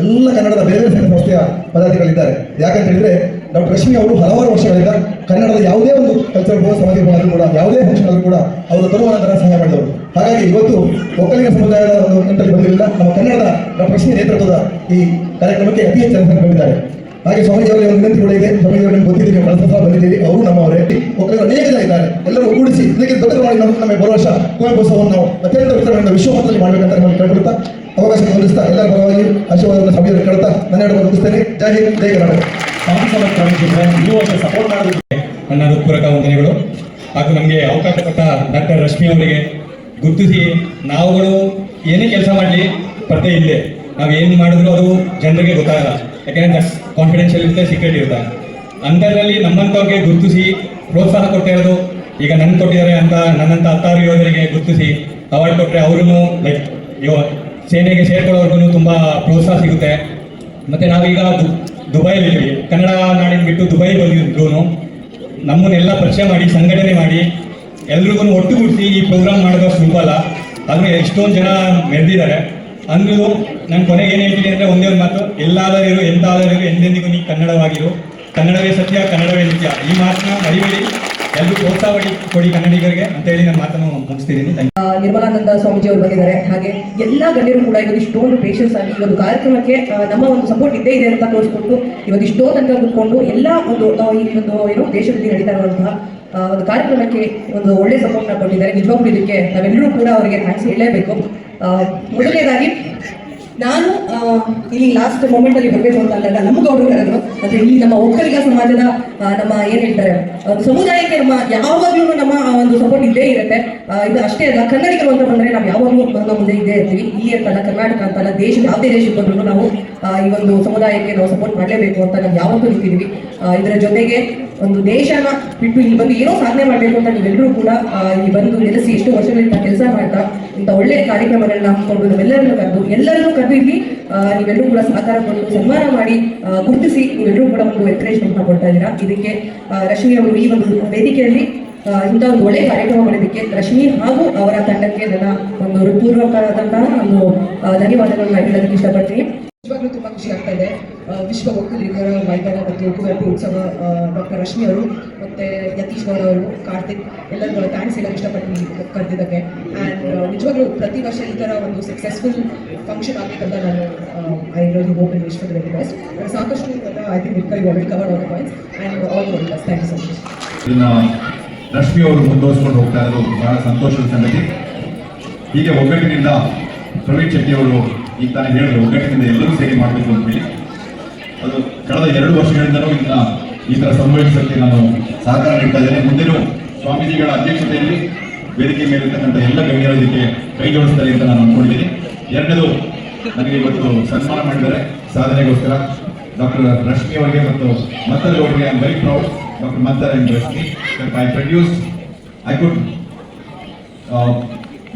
ಎಲ್ಲ ಕನ್ನಡದ ಬೇರೆ ಬೇರೆ ಸಂಸ್ಥೆಯ ಪದಾಧಿಕಾರಿಗಳಿದ್ದಾರೆ. ಯಾಕಂತ ಹೇಳಿದ್ರೆ ಡಾಕ್ಟರ್ ರಶ್ಮಿ ಅವರು ಹಲವಾರು ವರ್ಷಗಳಿಂದ ಕನ್ನಡದ ಯಾವುದೇ ಒಂದು ಕಲ್ಚರಲ್ ಬೋರ್ಡ್ ಸಮಾಜ ಆದರೂ ಕೂಡ ಯಾವುದೇ ಫಂಕ್ಷನ್ ಆದರೂ ಕೂಡ ಅವರು ತರುವಾನ ಸಹಾಯ ಮಾಡಿದವರು. ಹಾಗಾಗಿ ಇವತ್ತು ಒಕ್ಕಲಿಗ ಸಮುದಾಯದ ಒಂದು ನಿಂತಲ್ಲಿ ಬಂದಿರಲಿಲ್ಲ, ನಮ್ಮ ಕನ್ನಡದ ಡಾಕ್ಟರ್ ರಶ್ಮಿ ನೇತೃತ್ವದ ಈ ಕಾರ್ಯಕ್ರಮಕ್ಕೆ ಅತಿ ಹೆಚ್ಚು ಜನಸಂಖ್ಯೆ ಬಂದಿದ್ದಾರೆ. ಹಾಗೆ ಸ್ವಾಮೀಜಿ ಅವರಿಗೆ ಒಂದು ವಿನಂತಿ ಕೂಡ ಇದೆ. ಸ್ವಾಮೀಜಿ ಅವರಿಗೆ ಗೊತ್ತಿದ್ದೀವಿ, ಕಳೆದ ಸಲ ಬಂದಿದ್ದೀವಿ, ಅವರು ನಮ್ಮವರೇ. ಒಕ್ಕಲಿಗರು ಅನೇಕ ಜನ ಇದ್ದಾರೆ, ಎಲ್ಲರೂ ಒಗ್ಗೂಡಿಸಿ ಇದಕ್ಕೆ ದೊಡ್ಡ ಮಾಡಿ ನಮಗೆ ಬರುವ ವರ್ಷ ಕುವೆಂಪು ಉತ್ಸವವನ್ನು ನಾವು ಅತ್ಯಂತ ವಿಸ್ತರಣೆಯಿಂದ ವಿಶ್ವಮಟ್ಟದಲ್ಲಿ ಮಾಡಬೇಕಂತ ನಮಗೆ ಕೇಳ್ಕೊಳ್ತಾ ಅವಕಾಶ ಹೊಂದಿಸ್ತಾ ಎಲ್ಲರ ಪರವಾಗಿ ಆಶೀರ್ವಾದವನ್ನು ಸಭೆಯಲ್ಲಿ ಕೇಳ್ತಾ ನನ್ನೆರಡು ಮುಗಿಸ್ತೇನೆ. ಜೈ ಹಿಂದ್, ಜೈ ಕರ್ನಾಟಕ. ನೀವು ಸಪೋರ್ಟ್ ಮಾಡೋದಕ್ಕೆ ನನ್ನ ಹೃತ್ಪೂರ್ವಕ ವಂದನೆಗಳು. ಹಾಗೂ ನಮಗೆ ಅವಕಾಶ ಕೊಟ್ಟ ಡಾಕ್ಟರ್ ರಶ್ಮಿ ಅವರಿಗೆ ಗುರುತಿಸಿ, ನಾವುಗಳು ಏನೇ ಕೆಲಸ ಮಾಡಲಿ ಪರದೆ ಇಲ್ಲೇ ನಾವು ಏನು ಮಾಡಿದ್ರು ಅದು ಜನರಿಗೆ ಗೊತ್ತಾಗಲ್ಲ. ಯಾಕೆಂದರೆ ಕಾನ್ಫಿಡೆನ್ಷಿಯಲ್ ಇರುತ್ತೆ, ಸೀಕ್ರೆಟ್ ಇರುತ್ತೆ. ಅಂಥದ್ರಲ್ಲಿ ನಮ್ಮಂಥವ್ರಿಗೆ ಗುರುತಿಸಿ ಪ್ರೋತ್ಸಾಹ ಕೊಟ್ಟಿರೋದು, ಈಗ ನನ್ಗೆ ಕೊಟ್ಟಿದ್ದಾರೆ ಅಂತ ನನ್ನಂಥ 10 ಯೋಧರಿಗೆ ಗುರುತಿಸಿ ಅವಾರ್ಡ್ ಕೊಟ್ಟರೆ ಅವ್ರೂ ಲೈಕ್ ಸೇನೆಗೆ ಸೇರ್ಕೊಳ್ಳೋರ್ಗು ತುಂಬ ಪ್ರೋತ್ಸಾಹ ಸಿಗುತ್ತೆ. ಮತ್ತು ನಾವೀಗ ದುಬೈಲಿದ್ದೀವಿ, ಕನ್ನಡ ನಾಡಿನ ಬಿಟ್ಟು ದುಬೈ ಬಂದಿದ್ರು ನಮ್ಮನ್ನೆಲ್ಲ ಪರಿಚಯ ಮಾಡಿ ಸಂಘಟನೆ ಮಾಡಿ ಎಲ್ರಿಗೂ ಒಟ್ಟುಗೂಡಿಸಿ ಈ ಪ್ರೋಗ್ರಾಮ್ ಮಾಡೋದು ಸುಲಭ ಅಲ್ಲ. ಆದರೆ ಎಷ್ಟೊಂದು ಜನ ಮೆರೆದಿದ್ದಾರೆ. ಅಂದರೂ ನಾನು ಕೊನೆಗೆ ಏನು ಹೇಳ್ತೀನಿ ಅಂದರೆ ಒಂದೇ ಒಂದು ಮಾತು, ಎಲ್ಲಾದರೂ ಎಂದಾದರೂ ಎಂದೆಂದಿಗೂ ನೀ ಕನ್ನಡವಾಗಿರು, ಕನ್ನಡವೇ ಸತ್ಯ, ಕನ್ನಡವೇ ನಿತ್ಯ. ಈ ಮಾತನ್ನ ಮರಿಬೇಡಿ, ಎಲ್ಲರೂ ಪ್ರೋತ್ಸಾಹ ಕೊಡಿ ಕನ್ನಡಿಗರಿಗೆ ಅಂತ ಹೇಳಿ ನನ್ನ ಮಾತನ್ನು ಮುಗಿಸ್ತಿದ್ದೀನಿ. ನಿರ್ಮಲಾನಂದ ಸ್ವಾಮೀಜಿ ಅವರು ಬಂದಿದ್ದಾರೆ. ಹಾಗೆ ಎಲ್ಲ ಗಣ್ಯರು ಕೂಡ ಇವತ್ತು ಇಷ್ಟೊಂದು ಪೇಷನ್ಸ್ ಆಗಿ ಈ ಒಂದು ಕಾರ್ಯಕ್ರಮಕ್ಕೆ ನಮ್ಮ ಒಂದು ಸಪೋರ್ಟ್ ಇದ್ದೇ ಇದೆ ಅಂತ ತೋರಿಸ್ಕೊಟ್ಟು ಇವತ್ತು ಇಷ್ಟೋ ತನಕ ಕೂತ್ಕೊಂಡು ಎಲ್ಲ ಒಂದು ಈ ಒಂದು ಏನು ದೇಶದಲ್ಲಿ ನಡೀತಾ ಇರುವಂತಹ ಒಂದು ಕಾರ್ಯಕ್ರಮಕ್ಕೆ ಒಂದು ಒಳ್ಳೆ ಸಪೋರ್ಟ್ನ ಕೊಟ್ಟಿದ್ದಾರೆ. ನಿಜವಾಗ್ಲೂ ಇದಕ್ಕೆ ನಾವೆಲ್ಲರೂ ಕೂಡ ಅವರಿಗೆ ಥ್ಯಾಂಕ್ಸ್ ಹೇಳಲೇಬೇಕು. ಮೊದಲನೇದಾಗಿ ನಾನು ಇಲ್ಲಿ ಲಾಸ್ಟ್ ಮೂಮೆಂಟ್ ಅಲ್ಲಿ ಬರಬೇಕು ಅಂತ ಅಲ್ಲ, ನಮ್ಮ ಗೌರವ ಕರೆದ್ರು. ಅಂದ್ರೆ ಇಲ್ಲಿ ನಮ್ಮ ಒಕ್ಕಲಿಗ ಸಮಾಜದ ನಮ್ಮ ಏನ್ ಹೇಳ್ತಾರೆ ಒಂದು ಸಮುದಾಯಕ್ಕೆ ನಮ್ಮ ಯಾವಾಗ್ಲೂ ನಮ್ಮ ಒಂದು ಸಪೋರ್ಟ್ ಇದ್ದೇ ಇರುತ್ತೆ. ಇದು ಅಷ್ಟೇ ಅಲ್ಲ, ಕನ್ನಡಿಗರು ಅಂತ ಬಂದ್ರೆ ನಾವು ಯಾವಾಗಲೂ ಮುಂದೆ ಇದ್ದೇ ಇರ್ತೀವಿ. ಇಲ್ಲಿ ಅಂತಲ್ಲ, ಕರ್ನಾಟಕ ಅಂತಲ್ಲ, ಯಾವುದೇ ದೇಶಕ್ಕೆ ಬಂದ್ರು ನಾವು ಈ ಒಂದು ಸಮುದಾಯಕ್ಕೆ ನಾವು ಸಪೋರ್ಟ್ ಮಾಡಲೇಬೇಕು ಅಂತ ನಾವು ಯಾವತ್ತೂ ನಿಂತಿದ್ದೀವಿ. ಇದರ ಜೊತೆಗೆ ಒಂದು ದೇಶನ ಬಿಟ್ಟು ಇಲ್ಲಿ ಬಂದು ಏನೋ ಸಾಧನೆ ಮಾಡಬೇಕು ಅಂತ ನೀವೆಲ್ಲರೂ ಕೂಡ ಇಲ್ಲಿ ಬಂದು ನೆಲೆಸಿ ಎಷ್ಟು ವರ್ಷಗಳಿಂದ ಕೆಲಸ ಮಾಡ್ತಾ ಇಂಥ ಒಳ್ಳೆ ಕಾರ್ಯಕ್ರಮಗಳನ್ನ ಹಾಕೊಂಡು ನಾವೆಲ್ಲರನ್ನು ಕರೆದು ಇಲ್ಲಿ ನೀವೆಲ್ಲರೂ ಕೂಡ ಸಹಕಾರ ಕೊಟ್ಟು ಸನ್ಮಾನ ಮಾಡಿ ಗುರುತಿಸಿ ನೀವೆಲ್ಲರೂ ಕೂಡ ಒಂದು ಎನ್ಕರೇಜ್ಮೆಂಟ್ ಕೊಡ್ತಾ ಇದ್ದೀರಾ. ಇದಕ್ಕೆ ರಶ್ಮಿ ಅವರು ಈ ಒಂದು ವೇದಿಕೆಯಲ್ಲಿ ಇಂಥ ಒಂದು ಒಳ್ಳೆಯ ಕಾರ್ಯಕ್ರಮ ಮಾಡೋದಕ್ಕೆ ರಶ್ಮಿ ಹಾಗೂ ಅವರ ತಂಡಕ್ಕೆ ನನ್ನ ಒಂದು ಹೃತ್ಪೂರ್ವಕವಾದಂತಹ ಒಂದು ಧನ್ಯವಾದಗಳನ್ನ ಹೇಳೋದಕ್ಕೆ ಇಷ್ಟಪಡ್ತೀನಿ. ನಿಜವಾಗ್ಲೂ ತುಂಬಾ ಖುಷಿ ಆಗ್ತಾ ಇದೆ. ವಿಶ್ವ ಒಕ್ಕಲಿಗರ ವೈಭವ ಮತ್ತು ಕುವೆಂಪು ಉತ್ಸವ ಡಾಕ್ಟರ್ ರಶ್ಮಿ ಅವರು ಮತ್ತೆ ಯತೀಶ್ ಗೌಡ ಅವರು, ಕಾರ್ತಿಕ್ ಎಲ್ಲರಿಗೂ ಥ್ಯಾಂಕ್ಸ್ ಹೇಳೋಕೆ ಇಷ್ಟಪಡ್ತೀನಿ ಕರೆದಿದ್ದಕ್ಕೆ. ಆ್ಯಂಡ್ ನಿಜವಾಗ್ಲೂ ಪ್ರತಿ ವರ್ಷ ಈ ಥರ ಒಂದು ಸಕ್ಸಸ್ಫುಲ್ ಫಂಕ್ಷನ್ ಆಗಬೇಕಂತ ನಾನು I really hope in wish for the very best. ಸಾಕಷ್ಟು I think it already cover all the points and all the very best. Thank you so much. ಇನ್ನು ರಶ್ಮಿ ಅವರು ಮುಂದುವರಿಸಿಕೊಂಡು ಹೋಗ್ತಾ ಇರೋದು ಬಹಳ ಸಂತೋಷದ ಸಂಗತಿ. ಹೀಗೆ ಒಗ್ಗಟ್ಟಿನಿಂದ ಪ್ರವೀಣ್ ಶೆಟ್ಟಿ ಅವರು ಈಗ ತಾನೇ ಹೇಳಿದ್ರು, ಒಗ್ಗಟ್ಟಿನಿಂದ ಎಲ್ಲರೂ ಸೇರಿ ಮಾಡಬೇಕು ಅಂತ ಹೇಳಿ. ಅದು ಕಳೆದ 2 ವರ್ಷಗಳಿಂದಲೂ ಇದನ್ನ ಈ ಥರ ಸಂಭವಿಸೋಕ್ಕೆ ನಾನು ಸಹಕಾರ ನೀಡ್ತಾ ಇದ್ದೇನೆ. ಮುಂದಿನ ಸ್ವಾಮೀಜಿಗಳ ಅಧ್ಯಕ್ಷತೆಯಲ್ಲಿ ವೇದಿಕೆ ಮೇಲಿರ್ತಕ್ಕಂಥ ಎಲ್ಲ ಗಣ್ಯರು ಇದಕ್ಕೆ ಕೈ ಜೋಡಿಸ್ತಾರೆ ಅಂತ ನಾನು ಅಂದ್ಕೊಂಡಿದ್ದೀನಿ. ಎರಡನೇದು, ನನಗೆ ಇವತ್ತು ಸನ್ಮಾನ ಮಾಡಿದ್ದಾರೆ ಸಾಧನೆಗೋಸ್ಕರ ಡಾಕ್ಟರ್ ರಶ್ಮಿ ಅವರಿಗೆ ಮತ್ತು ಮತ್ತರ್ ಅವರಿಗೆ. I am very proud doctor Mathur and Rashmi. I produced, I could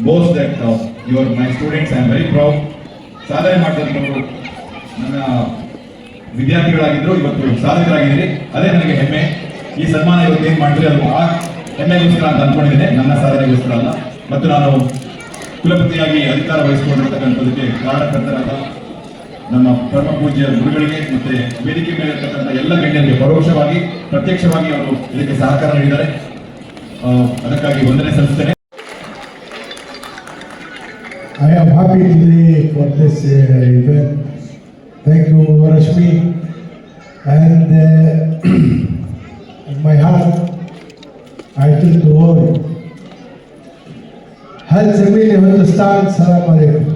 boast that you are my students. I am very proud. ಸಾಧನೆ ಮಾಡಿದವರು ನನ್ನ ವಿದ್ಯಾರ್ಥಿಗಳಾಗಿದ್ದರು, ಇವತ್ತು ಸಾಧಕರಾಗಿದ್ದೀರಿ. ಅದೇ ನನಗೆ ಹೆಮ್ಮೆ. ಈ ಸನ್ಮಾನ ಇವತ್ತು ಏನು ಮಾಡಿದ್ರೆ ಅದು ಆ ಹೆಮ್ಮೆಗೋಸ್ಕರ ಅಂತ ಅಂದ್ಕೊಂಡಿದ್ದೇನೆ, ನನ್ನ ಸಾಧನೆಗೋಸ್ಕರ ಅಲ್ಲ. ಮತ್ತು ನಾನು ಕುಲಪತಿಯಾಗಿ ಅಧಿಕಾರ ವಹಿಸಿಕೊಂಡಿರ್ತಕ್ಕಂಥದಕ್ಕೆ ಕಾರಣಕರ್ತರಾದ ನಮ್ಮ ಪರಮ ಪೂಜ್ಯ ಗುರುಗಳಿಗೆ ಮತ್ತು ವೇದಿಕೆ ಮೇಲೆ ಇರ್ತಕ್ಕಂಥ ಎಲ್ಲ ಗಣ್ಯರಿಗೆ ಪರೋಕ್ಷವಾಗಿ ಪ್ರತ್ಯಕ್ಷವಾಗಿ ಅವರು ಇದಕ್ಕೆ ಸಹಕಾರ ನೀಡಿದ್ದಾರೆ. ಅದಕ್ಕಾಗಿ ವಂದನೆ ಸಲ್ಲಿಸ್ತೇನೆ. I am happy today for this event. Thank you, Rashmi. And in my heart, I tell the world, हर जमीन हिंदुस्तान सलाम अलैकुम.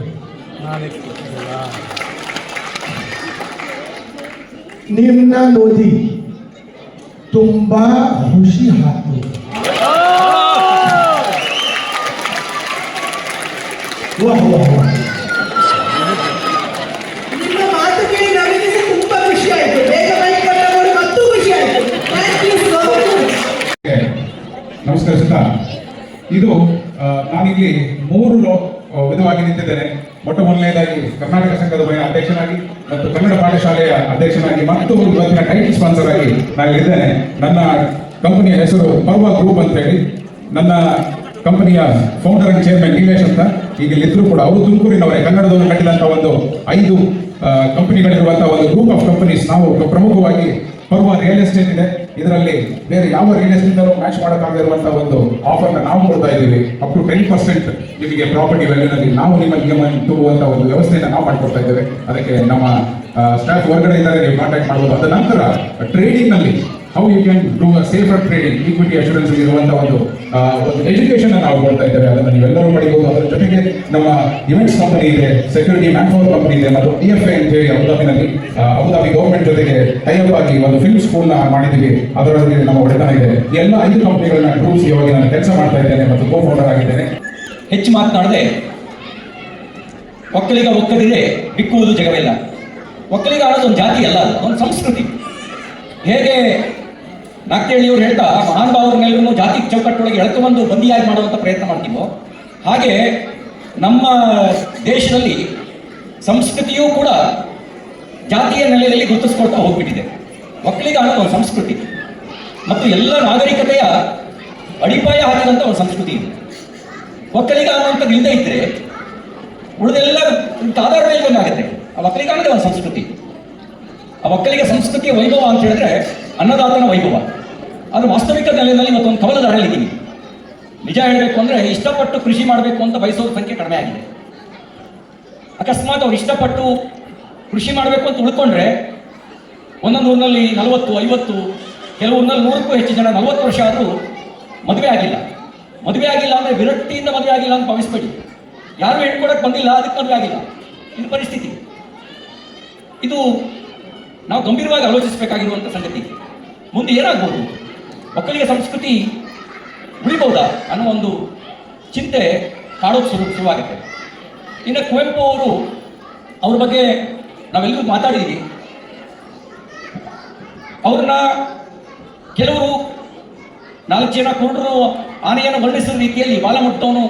निम्ना नोदी ತುಂಬಾ ಖುಷಿ ಆಯ್ತು. ನಿಮ್ಮ ಮಾತು ಕೇಳಿ ನಮಗೆ ತುಂಬಾ ಖುಷಿ ಆಯ್ತು. ಬೇಗ ಬೈಕ್ ಕೊಟ್ಟವರು ಮತ್ತೂ ಖುಷಿ ಆಯ್ತು. Thank you so much. ನಮಸ್ಕಾರ ಸುಧಾ. ಇದು ನಾನಿಲ್ಲಿ 3 ವಿಧವಾಗಿ ನಿಂತಿದ್ದೇನೆ. ಮೊದಲನೇದಾಗಿ ಕರ್ನಾಟಕ ಸಂಘದ ಅಧ್ಯಕ್ಷನಾಗಿ ಮತ್ತು ಕನ್ನಡ ಪಾಠಶಾಲೆಯ ಅಧ್ಯಕ್ಷನಾಗಿ ಮತ್ತು ಇವತ್ತಿನ ಟೈಟಲ್ ಸ್ಪಾನ್ಸರ್ ಆಗಿ ನಾನು ಇದ್ದೇನೆ. ನನ್ನ ಕಂಪನಿಯ ಹೆಸರು ಪರ್ವ ಗ್ರೂಪ್ ಅಂತ ಹೇಳಿ. ನನ್ನ ಕಂಪನಿಯ ಫೌಂಡರ್ ಅಂಡ್ ಚೇರ್ಮನ್ ನಿಲೇಶ್ ಅಂತ ಈಗ ಇಲ್ಲಿದ್ರು ಕೂಡ. ಅವರು ತುಮಕೂರಿನವರೇ, ಕನ್ನಡದವರು ಕಟ್ಟಿದಂಥ ಒಂದು 5 ಕಂಪನಿಗಳಿರುವಂತಹ ಒಂದು ಗ್ರೂಪ್ ಆಫ್ ಕಂಪನೀಸ್. ನಾವು ಪ್ರಮುಖವಾಗಿ ಪರ್ವ ರಿಯಲ್ ಎಸ್ಟೇಟ್ ಇದೆ. ಇದರಲ್ಲಿ ಬೇರೆ ಯಾವ ರಿಯಲ್ ಎಸ್ಟೇಟ್ ಮ್ಯಾಚ್ ಮಾಡೋಕ್ಕಾಗಿರುವಂತಹ ಒಂದು ಆಫರ್ನ ನಾವು ಕೊಡ್ತಾ ಇದ್ದೀವಿ. ಅಪ್ ಟು 10% ನಿಮಗೆ ಪ್ರಾಪರ್ಟಿ ವ್ಯಾಲ್ಯೂನಲ್ಲಿ ನಾವು ನಿಮಗೆ ತುಂಬುವಂತ ಒಂದು ವ್ಯವಸ್ಥೆಯನ್ನು ನಾವು ಮಾಡಿಕೊಡ್ತಾ ಇದ್ದೇವೆ. ಅದಕ್ಕೆ ನಮ್ಮ ಸ್ಟಾಫ್ ಹೊರಗಡೆ ಇದ್ದರೆ ನೀವು ಕಾಂಟ್ಯಾಕ್ಟ್ ಮಾಡ್ಬೋದು. ಅದ ನಂತರ ಟ್ರೇಡಿಂಗ್ ನಲ್ಲಿ how you can do a safer trading, equity assurance ಇರುವಂತಹ ಒಂದು ಎಜುಕೇಶನ್ ನಾವು ಕೊಡ್ತಾ ಇದ್ದೇವೆ. ಅದನ್ನು ನೀವೆಲ್ಲರೂ ಪಡಿಬಹುದು. ಅದರ ಜೊತೆಗೆ ನಮ್ಮ ಇವೆಂಟ್ಸ್ ಕಂಪನಿ ಇದೆ, ಸೆಕ್ಯೂರಿಟಿ ಮ್ಯಾನ್ ಪವರ್ ಕಂಪನಿ ಇದೆ, ಮತ್ತು TFA ಅಂತ ಹೇಳಿ ಅಬುದಾಬಿನಲ್ಲಿ ಅಬುದಾಬಿ ಗೌರ್ಮೆಂಟ್ ಜೊತೆಗೆ ಟೈಅಪ್ ಆಗಿ ಒಂದು ಫಿಲ್ಮ್ ಸ್ಕೂಲ್ ನ ಮಾಡಿದ್ದೀವಿ. ಅದರೊಳಗೆ ನಮ್ಮ ಒಡೆತನ ಇದೆ. ಎಲ್ಲ 5 ಕಂಪನಿಗಳನ್ನ ಗ್ರೂಪ್ CEO ಆಗಿ ನಾನು ಕೆಲಸ ಮಾಡ್ತಾ ಇದ್ದೇನೆ ಮತ್ತು ಕೋ ಫೌಂಡರ್ ಆಗಿದ್ದೇನೆ. ಹೆಚ್ಚು ಮಾತನಾಡದೆ, ಒಕ್ಕಲಿಗರೇ ಬಿಕ್ಕುವುದು ಜಗವಿಲ್ಲ. ಒಕ್ಕಲಿಗ ಅನ್ನೋದು ಒಂದು ಜಾತಿ ಅಲ್ಲ, ಒಂದು ಸಂಸ್ಕೃತಿ. ಹೇಗೆ ನಾಗ್ತೇಳಿಯವರು ಹೇಳ್ತಾ ಮಹಾನುಭಾವರನ್ನೆಲ್ಲರೂ ಜಾತಿ ಚೌಕಟ್ಟೊಳಗೆ ಎಳ್ಕೊಂಡು ಬಂದಿಯಾಗಿ ಮಾಡುವಂಥ ಪ್ರಯತ್ನ ಮಾಡ್ತೀವೋ, ಹಾಗೆ ನಮ್ಮ ದೇಶದಲ್ಲಿ ಸಂಸ್ಕೃತಿಯೂ ಕೂಡ ಜಾತಿಯ ನೆಲೆಯಲ್ಲಿ ಗುರುತಿಸ್ಕೊಳ್ತಾ ಹೋಗ್ಬಿಟ್ಟಿದೆ. ಒಕ್ಕಲಿಗ ಅನ್ನೋದು ಒಂದು ಸಂಸ್ಕೃತಿ ಮತ್ತು ಎಲ್ಲ ನಾಗರಿಕತೆಯ ಅಡಿಪಾಯ ಹಾಕಿದಂಥ ಒಂದು ಸಂಸ್ಕೃತಿ ಇದೆ. ಒಕ್ಕಲಿಗ ಅನ್ನುವಂಥದ್ದು ಇಲ್ಲದೆ ಇದ್ದರೆ ಉಳಿದೆಲ್ಲ ಆಧಾರದ ಮೇಲೆ ಆಗುತ್ತೆ. ಆ ಒಕ್ಕಲಿಗ ಅನ್ನೋದೇ ಒಂದು ಸಂಸ್ಕೃತಿ. ಆ ಒಕ್ಕಲಿಗ ಸಂಸ್ಕೃತಿಯ ವೈಭವ ಅಂತ ಹೇಳಿದ್ರೆ ಅನ್ನದಾತನ ವೈಭವ. ಅದು ವಾಸ್ತವಿಕ ನೆಲೆಯಲ್ಲಿ ಇವತ್ತೊಂದು ಕವಲದಾರಲ್ಲಿದ್ದೀವಿ. ನಿಜ ಹೇಳಬೇಕು ಅಂದರೆ ಇಷ್ಟಪಟ್ಟು ಕೃಷಿ ಮಾಡಬೇಕು ಅಂತ ಬಯಸೋರ ಸಂಖ್ಯೆ ಕಡಿಮೆ ಆಗಿದೆ. ಅಕಸ್ಮಾತ್ ಅವ್ರು ಇಷ್ಟಪಟ್ಟು ಕೃಷಿ ಮಾಡಬೇಕು ಅಂತ ಉಳ್ಕೊಂಡ್ರೆ ಒಂದೊಂದು ಊರಿನಲ್ಲಿ 40, 50, ಕೆಲವು ಊರಿನಲ್ಲಿ 100ಕ್ಕೂ ಹೆಚ್ಚು ಜನ 40 ವರ್ಷ ಆದರೂ ಮದುವೆ ಆಗಿಲ್ಲ. ಮದುವೆ ಆಗಿಲ್ಲ ಅಂದರೆ ವಿರಕ್ತಿಯಿಂದ ಮದುವೆ ಆಗಿಲ್ಲ ಅಂತ ಭಾವಿಸ್ಬೇಡಿ. ಯಾರು ಹೇಳ್ಕೊಡಕ್ಕೆ ಬಂದಿಲ್ಲ, ಅದಕ್ಕೆ ಮದುವೆ ಆಗಿಲ್ಲ. ಇದು ಪರಿಸ್ಥಿತಿ. ಇದು ನಾವು ಗಂಭೀರವಾಗಿ ಆಲೋಚಿಸಬೇಕಾಗಿರುವಂಥ ಸಂಗತಿ. ಮುಂದೆ ಏನಾಗ್ಬೋದು, ಒಕ್ಕಲಿಗ ಸಂಸ್ಕೃತಿ ಉಳಿಬಹುದಾ ಅನ್ನೋ ಒಂದು ಚಿಂತೆ ಕಾಡೋದು ಶುರುವಾಗುತ್ತೆ. ಇನ್ನು ಕುವೆಂಪು ಅವರು, ಅವ್ರ ಬಗ್ಗೆ ನಾವೆಲ್ಲರೂ ಮಾತಾಡಿದ್ದೀವಿ. ಅವ್ರನ್ನ ಕೆಲವರು 4 ಜನ ಕುರುಡರು ಆನೆಯನ್ನು ವರ್ಣಿಸಿದ ರೀತಿಯಲ್ಲಿ ಬಾಲ ಮುಟ್ಟವನು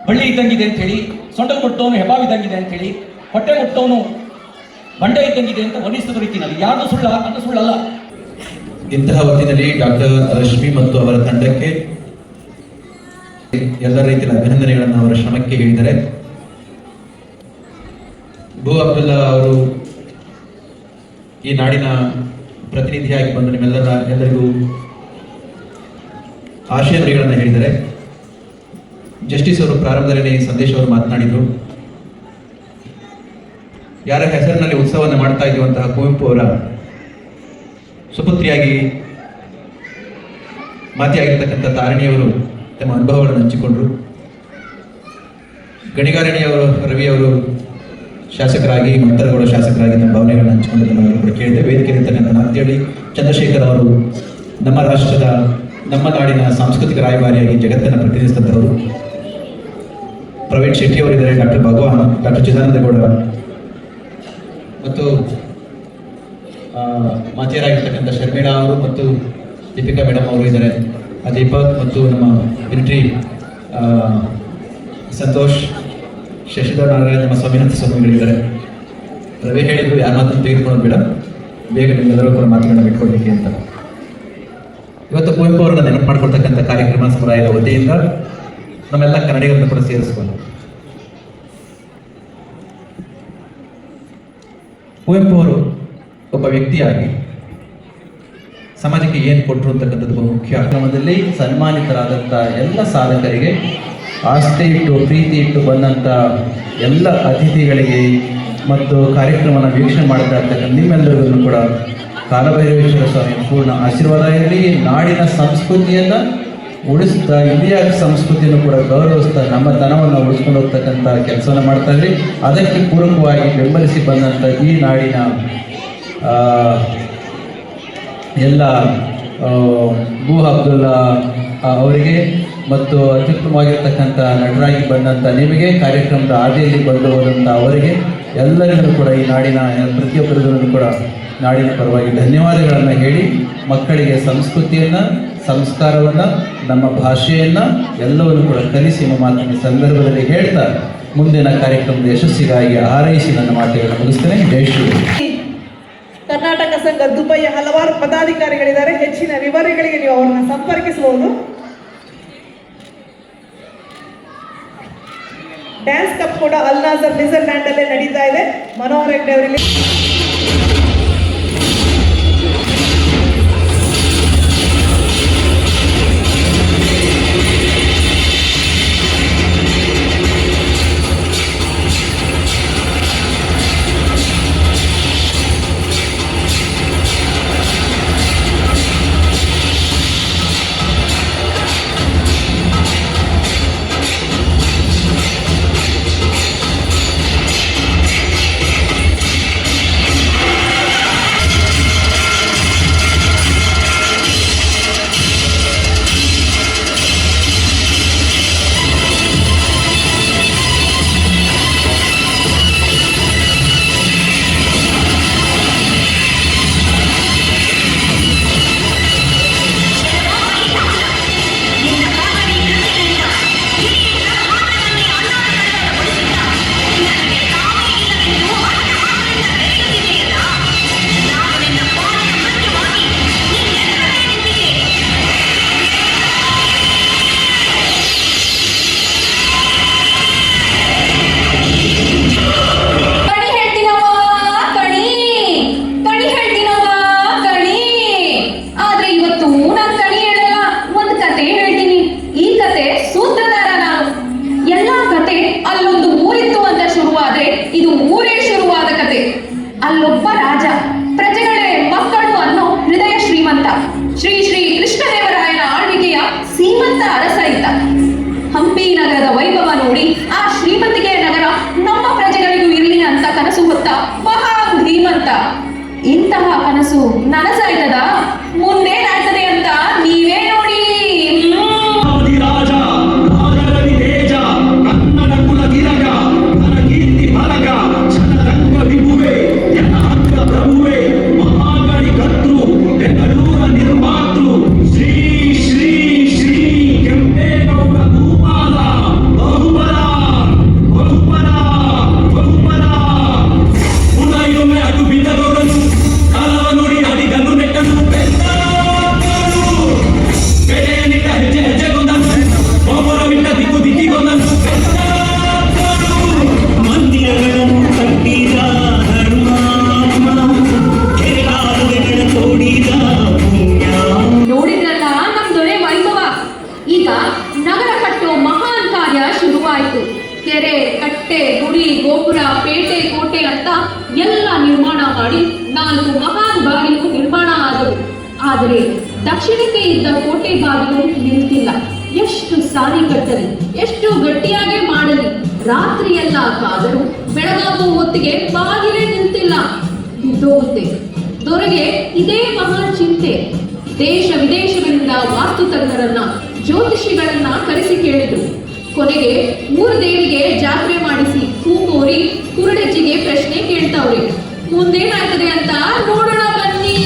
ಬಳ್ಳಿ ಇದ್ದಂಗಿದೆ ಅಂಥೇಳಿ, ಸೊಂಟಲು ಮುಟ್ಟವನು ಹೆಬ್ಬಾವಿದ್ದಂಗಿದೆ ಅಂಥೇಳಿ, ಹೊಟ್ಟೆ ಮುಟ್ಟವನು ಬಂಡ ಇದ್ದಂಗಿದೆ ಅಂತ ವರ್ಣಿಸಿದ ರೀತಿಯಲ್ಲಿ ಯಾರು ಸುಳ್ಳಲ್ಲ. ಇಂತಹ ಹೊತ್ತಿನಲ್ಲಿ ಡಾಕ್ಟರ್ ರಶ್ಮಿ ಮತ್ತು ಅವರ ತಂಡಕ್ಕೆ ಎಲ್ಲ ರೀತಿಯ ಅಭಿನಂದನೆಗಳನ್ನು ಅವರ ಶ್ರಮಕ್ಕೆ ಹೇಳಿದ್ದಾರೆ. ಬು ಅಬ್ದುಲ್ಲಾ ಅವರು ಈ ನಾಡಿನ ಪ್ರತಿನಿಧಿಯಾಗಿ ಬಂದು ಎಲ್ಲರಿಗೂ ಆಶಯಗಳನ್ನು ಹೇಳಿದ್ದಾರೆ. ಜಸ್ಟಿಸ್ ಅವರು ಪ್ರಾರಂಭದಲ್ಲಿ ಸಂದೇಶವರು ಮಾತನಾಡಿದರು. ಯಾರ ಹೆಸರಿನಲ್ಲಿ ಉತ್ಸವವನ್ನು ಮಾಡ್ತಾ ಇರುವಂತಹ ಕುವೆಂಪು ಅವರ ಸುಪುತ್ರಿಯಾಗಿ ಮಾತೆಯಾಗಿರ್ತಕ್ಕಂಥ ತಾರಿಣಿಯವರು ತಮ್ಮ ಅನುಭವಗಳನ್ನು ಹಂಚಿಕೊಂಡರು. ಗಣಿಗಾರಿಣಿಯವರು ರವಿಯವರು ಶಾಸಕರಾಗಿ, ಮಂತ್ರಗಳು ಶಾಸಕರಾಗಿ ನಮ್ಮ ಭಾವನೆಗಳನ್ನು ಹಂಚಿಕೊಂಡಿದ್ದನ್ನು ಅವರು ಕೂಡ ಕೇಳಿದೆ. ವೇದಿಕೆಯಲ್ಲಿರ್ತಕ್ಕಂಥ ನಾಂತೇಳಿ ಚಂದ್ರಶೇಖರ್ ಅವರು ನಮ್ಮ ರಾಷ್ಟ್ರದ, ನಮ್ಮ ನಾಡಿನ ಸಾಂಸ್ಕೃತಿಕ ರಾಯಭಾರಿಯಾಗಿ ಜಗತ್ತನ್ನು ಪ್ರತಿನಿಧಿಸಿದಂಥವರು. ಪ್ರವೀಣ್ ಶೆಟ್ಟಿ ಅವರಿದ್ದಾರೆ, ಡಾಕ್ಟರ್ ಭಗವಾನ್, ಡಾಕ್ಟರ್ ಚಿದಾನಂದಗೌಡ ಮತ್ತು ಮಾತೆಯರಾಗಿರ್ತಕ್ಕಂಥ ಶರ್ಮಿಳಾ ಅವರು ಮತ್ತು ದೀಪಿಕಾ ಮೇಡಮ್ ಅವರು ಇದ್ದಾರೆ. ದೀಪಕ್ ಮತ್ತು ನಮ್ಮ ಮಿಲಿಟರಿ ಸಂತೋಷ್, ಶಶಿಧರ್ ನಾರಾಯಣ್, ನಮ್ಮ ಸ್ವಾಮಿನಾಥ ಸ್ವಾಮಿಗಳಿದ್ದಾರೆ. ರವಿ ಹೇಳಿದ್ರು ಯಾರ ಮಾತನ್ನು ತೆಗೆದುಕೊಳ್ಳೋದು ಬೇಡ, ಬೇಗ ನಿಮ್ಮೆಲ್ಲರೂ ಕೂಡ ಮಾತುಗಳನ್ನ ಬಿಟ್ಕೊಡ್ಲಿಕ್ಕೆ ಅಂತ. ಇವತ್ತು ಕುವೆಂಪು ಅವರನ್ನು ನೆನಪು ಮಾಡ್ಕೊಳ್ತಕ್ಕಂಥ ಕಾರ್ಯಕ್ರಮ ಸಮುದಾಯದ ವತಿಯಿಂದ ನಮ್ಮೆಲ್ಲ ಕನ್ನಡಿಗರನ್ನು ಕೂಡ ಸೇರಿಸ್ಕೊಂಡು ಕುವೆಂಪು ಅವರು ಒಬ್ಬ ವ್ಯಕ್ತಿಯಾಗಿ ಸಮಾಜಕ್ಕೆ ಏನು ಕೊಟ್ಟರು ಅಂತಕ್ಕಂಥದ್ದು ಬಹು ಮುಖ್ಯ. ಕಾರ್ಯಕ್ರಮದಲ್ಲಿ ಸನ್ಮಾನಿತರಾದಂಥ ಎಲ್ಲ ಸಾಧಕರಿಗೆ, ಆಸ್ಥೆ ಇಟ್ಟು ಪ್ರೀತಿ ಇಟ್ಟು ಬಂದಂಥ ಎಲ್ಲ ಅತಿಥಿಗಳಿಗೆ ಮತ್ತು ಕಾರ್ಯಕ್ರಮನ ವೀಕ್ಷಣೆ ಮಾಡ್ತಾ ಇರ್ತಕ್ಕಂಥ ನಿಮ್ಮೆಲ್ಲರಿಗೂ ಕೂಡ ಕಾಲಭೈರವೇಶ್ವರ ಸ್ವಾಮಿ ಪೂರ್ಣ ಆಶೀರ್ವಾದ ಇರಲಿ. ನಾಡಿನ ಸಂಸ್ಕೃತಿಯನ್ನು ಉಳಿಸ್ತಾ, ಇಂಡಿಯಾ ಸಂಸ್ಕೃತಿಯನ್ನು ಕೂಡ ಗೌರವಿಸ್ತಾ ನಮ್ಮ ತನವನ್ನು ಉಳಿಸ್ಕೊಂಡು ಹೋಗ್ತಕ್ಕಂಥ ಕೆಲಸವನ್ನು ಮಾಡ್ತಾ ಇದ್ರಿ. ಅದಕ್ಕೆ ಪೂರಕವಾಗಿ ಬೆಂಬಲಿಸಿ ಬಂದಂಥ ಈ ನಾಡಿನ ಎಲ್ಲ ಬು ಅಬ್ದುಲ್ಲಾ ಅವರಿಗೆ ಮತ್ತು ಅತ್ಯುತ್ತಮವಾಗಿರ್ತಕ್ಕಂಥ ನಟರಾಗಿ ಬಂದಂಥ ನಿಮಗೆ, ಕಾರ್ಯಕ್ರಮದ ಆದಿಯಲ್ಲಿ ಬಂದು ಹೋದಂಥ ಅವರಿಗೆ ಎಲ್ಲರಿಗೂ ಕೂಡ ಈ ನಾಡಿನ ಪ್ರತಿಯೊಬ್ಬರಿಗೂ ಕೂಡ ನಾಡಿನ ಪರವಾಗಿ ಧನ್ಯವಾದಗಳನ್ನು ಹೇಳಿ, ಮಕ್ಕಳಿಗೆ ಸಂಸ್ಕೃತಿಯನ್ನು, ಸಂಸ್ಕಾರವನ್ನು, ನಮ್ಮ ಭಾಷೆಯನ್ನು ಎಲ್ಲವನ್ನು ಕೂಡ ಕಲಿಸಿ ಎಂಬ ಮಾತಿನ ಸಂದರ್ಭದಲ್ಲಿ ಹೇಳ್ತಾ ಮುಂದಿನ ಕಾರ್ಯಕ್ರಮದ ಯಶಸ್ಸಿಗಾಗಿ ಹಾರೈಸಿ ನನ್ನ ಮಾತುಗಳನ್ನು ಮುಗಿಸ್ತೇನೆ. ಜೈ ಶ್ರೀ. ಕರ್ನಾಟಕ ಸಂಘ ದುಬೈಯ ಹಲವಾರು ಪದಾಧಿಕಾರಿಗಳಿದ್ದಾರೆ. ಹೆಚ್ಚಿನ ವಿವರಗಳಿಗೆ ನೀವು ಅವರನ್ನು ಸಂಪರ್ಕಿಸಬಹುದು. ಡ್ಯಾನ್ಸ್ ಕಪ್ ಕೂಡ ಅಲ್ ನಾಜರ್ ನ್ಯೂಜಿಲ್ಯಾಂಡ್ ಅಲ್ಲೇ ನಡೀತಾ ಇದೆ. ಮನೋಹರ್ ಹೆಗ್ಡೆ ಅವರಿಗೆ ಅಲ್ಲೊಬ್ಬ ರಾಜ, ಪ್ರಜೆಗಳೇ ಮಕ್ಕಳು ಅನ್ನೋ ಹೃದಯ ಶ್ರೀಮಂತ, ಶ್ರೀ ಶ್ರೀ ಕೃಷ್ಣದೇವರಾಯನ ಆಳ್ವಿಕೆಯ ಸೀಮಂತ ಅರಸ ಇದ್ದ. ಹಂಪಿ ನಗರದ ವೈಭವ ನೋಡಿ ಆ ಶ್ರೀಮಂತಿಕೆಯ ನಗರ ನಮ್ಮ ಪ್ರಜೆಗಳಿಗೂ ಇರಲಿ ಅಂತ ಕನಸು ಹೊತ್ತ ಮಹಾ ಧೀಮಂತ. ಇಂತಹ ಕನಸು ನನಸಾಯ್ತದ? ಮುಂದೇನಾಗ್ತದೆ ಅಂತ ನೀವೇ ನೋಡಿ. Una y ಆದರೆ ದಕ್ಷಿಣಕ್ಕೆ ಇದ್ದ ಕೋಟೆ ಬಾಗಿಲು ನಿಂತಿಲ್ಲ. ಎಷ್ಟು ಸಾರಿ ಕಟ್ಟಲಿ, ಎಷ್ಟು ಗಟ್ಟಿಯಾಗಿ ಮಾಡಲಿ, ರಾತ್ರಿಯೆಲ್ಲ ಕಾದರೂ ಬೆಳಗಾಗುವ ಹೊತ್ತಿಗೆ ಬಾಗಿಲೇ ನಿಂತಿಲ್ಲ. ಬಿದ್ದೋಗುತ್ತೆ. ದೊರೆಗೆ ಇದೇ ಮಹಾ ಚಿಂತೆ. ದೇಶ ವಿದೇಶಗಳಿಂದ ವಾಸ್ತುತಜ್ಞರನ್ನ, ಜ್ಯೋತಿಷಿಗಳನ್ನ ಕರೆಸಿ ಕೇಳಿದ್ರು. ಕೊನೆಗೆ ಮೂರು ದೇವಿಗೆ ಜಾತ್ರೆ ಮಾಡಿಸಿ ಹೂಕೋರಿ ಕುರುಡೆಜ್ಜಿಗೆ ಪ್ರಶ್ನೆ ಕೇಳ್ತಾವ್ರಿ. ಮುಂದೇನಾಗ್ತದೆ ಅಂತ ನೋಡೋಣ ಬನ್ನಿ.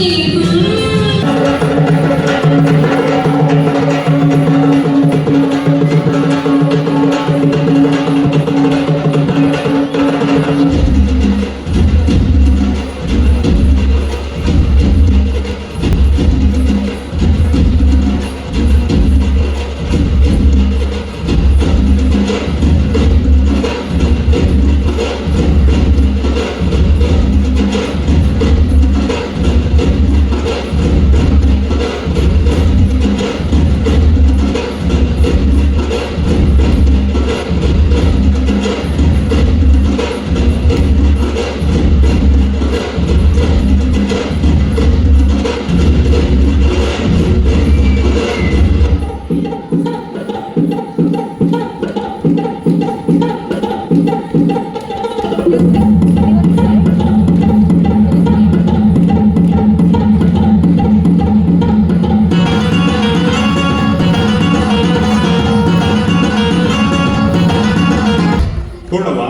ಪೂರ್ಣವ್ವ,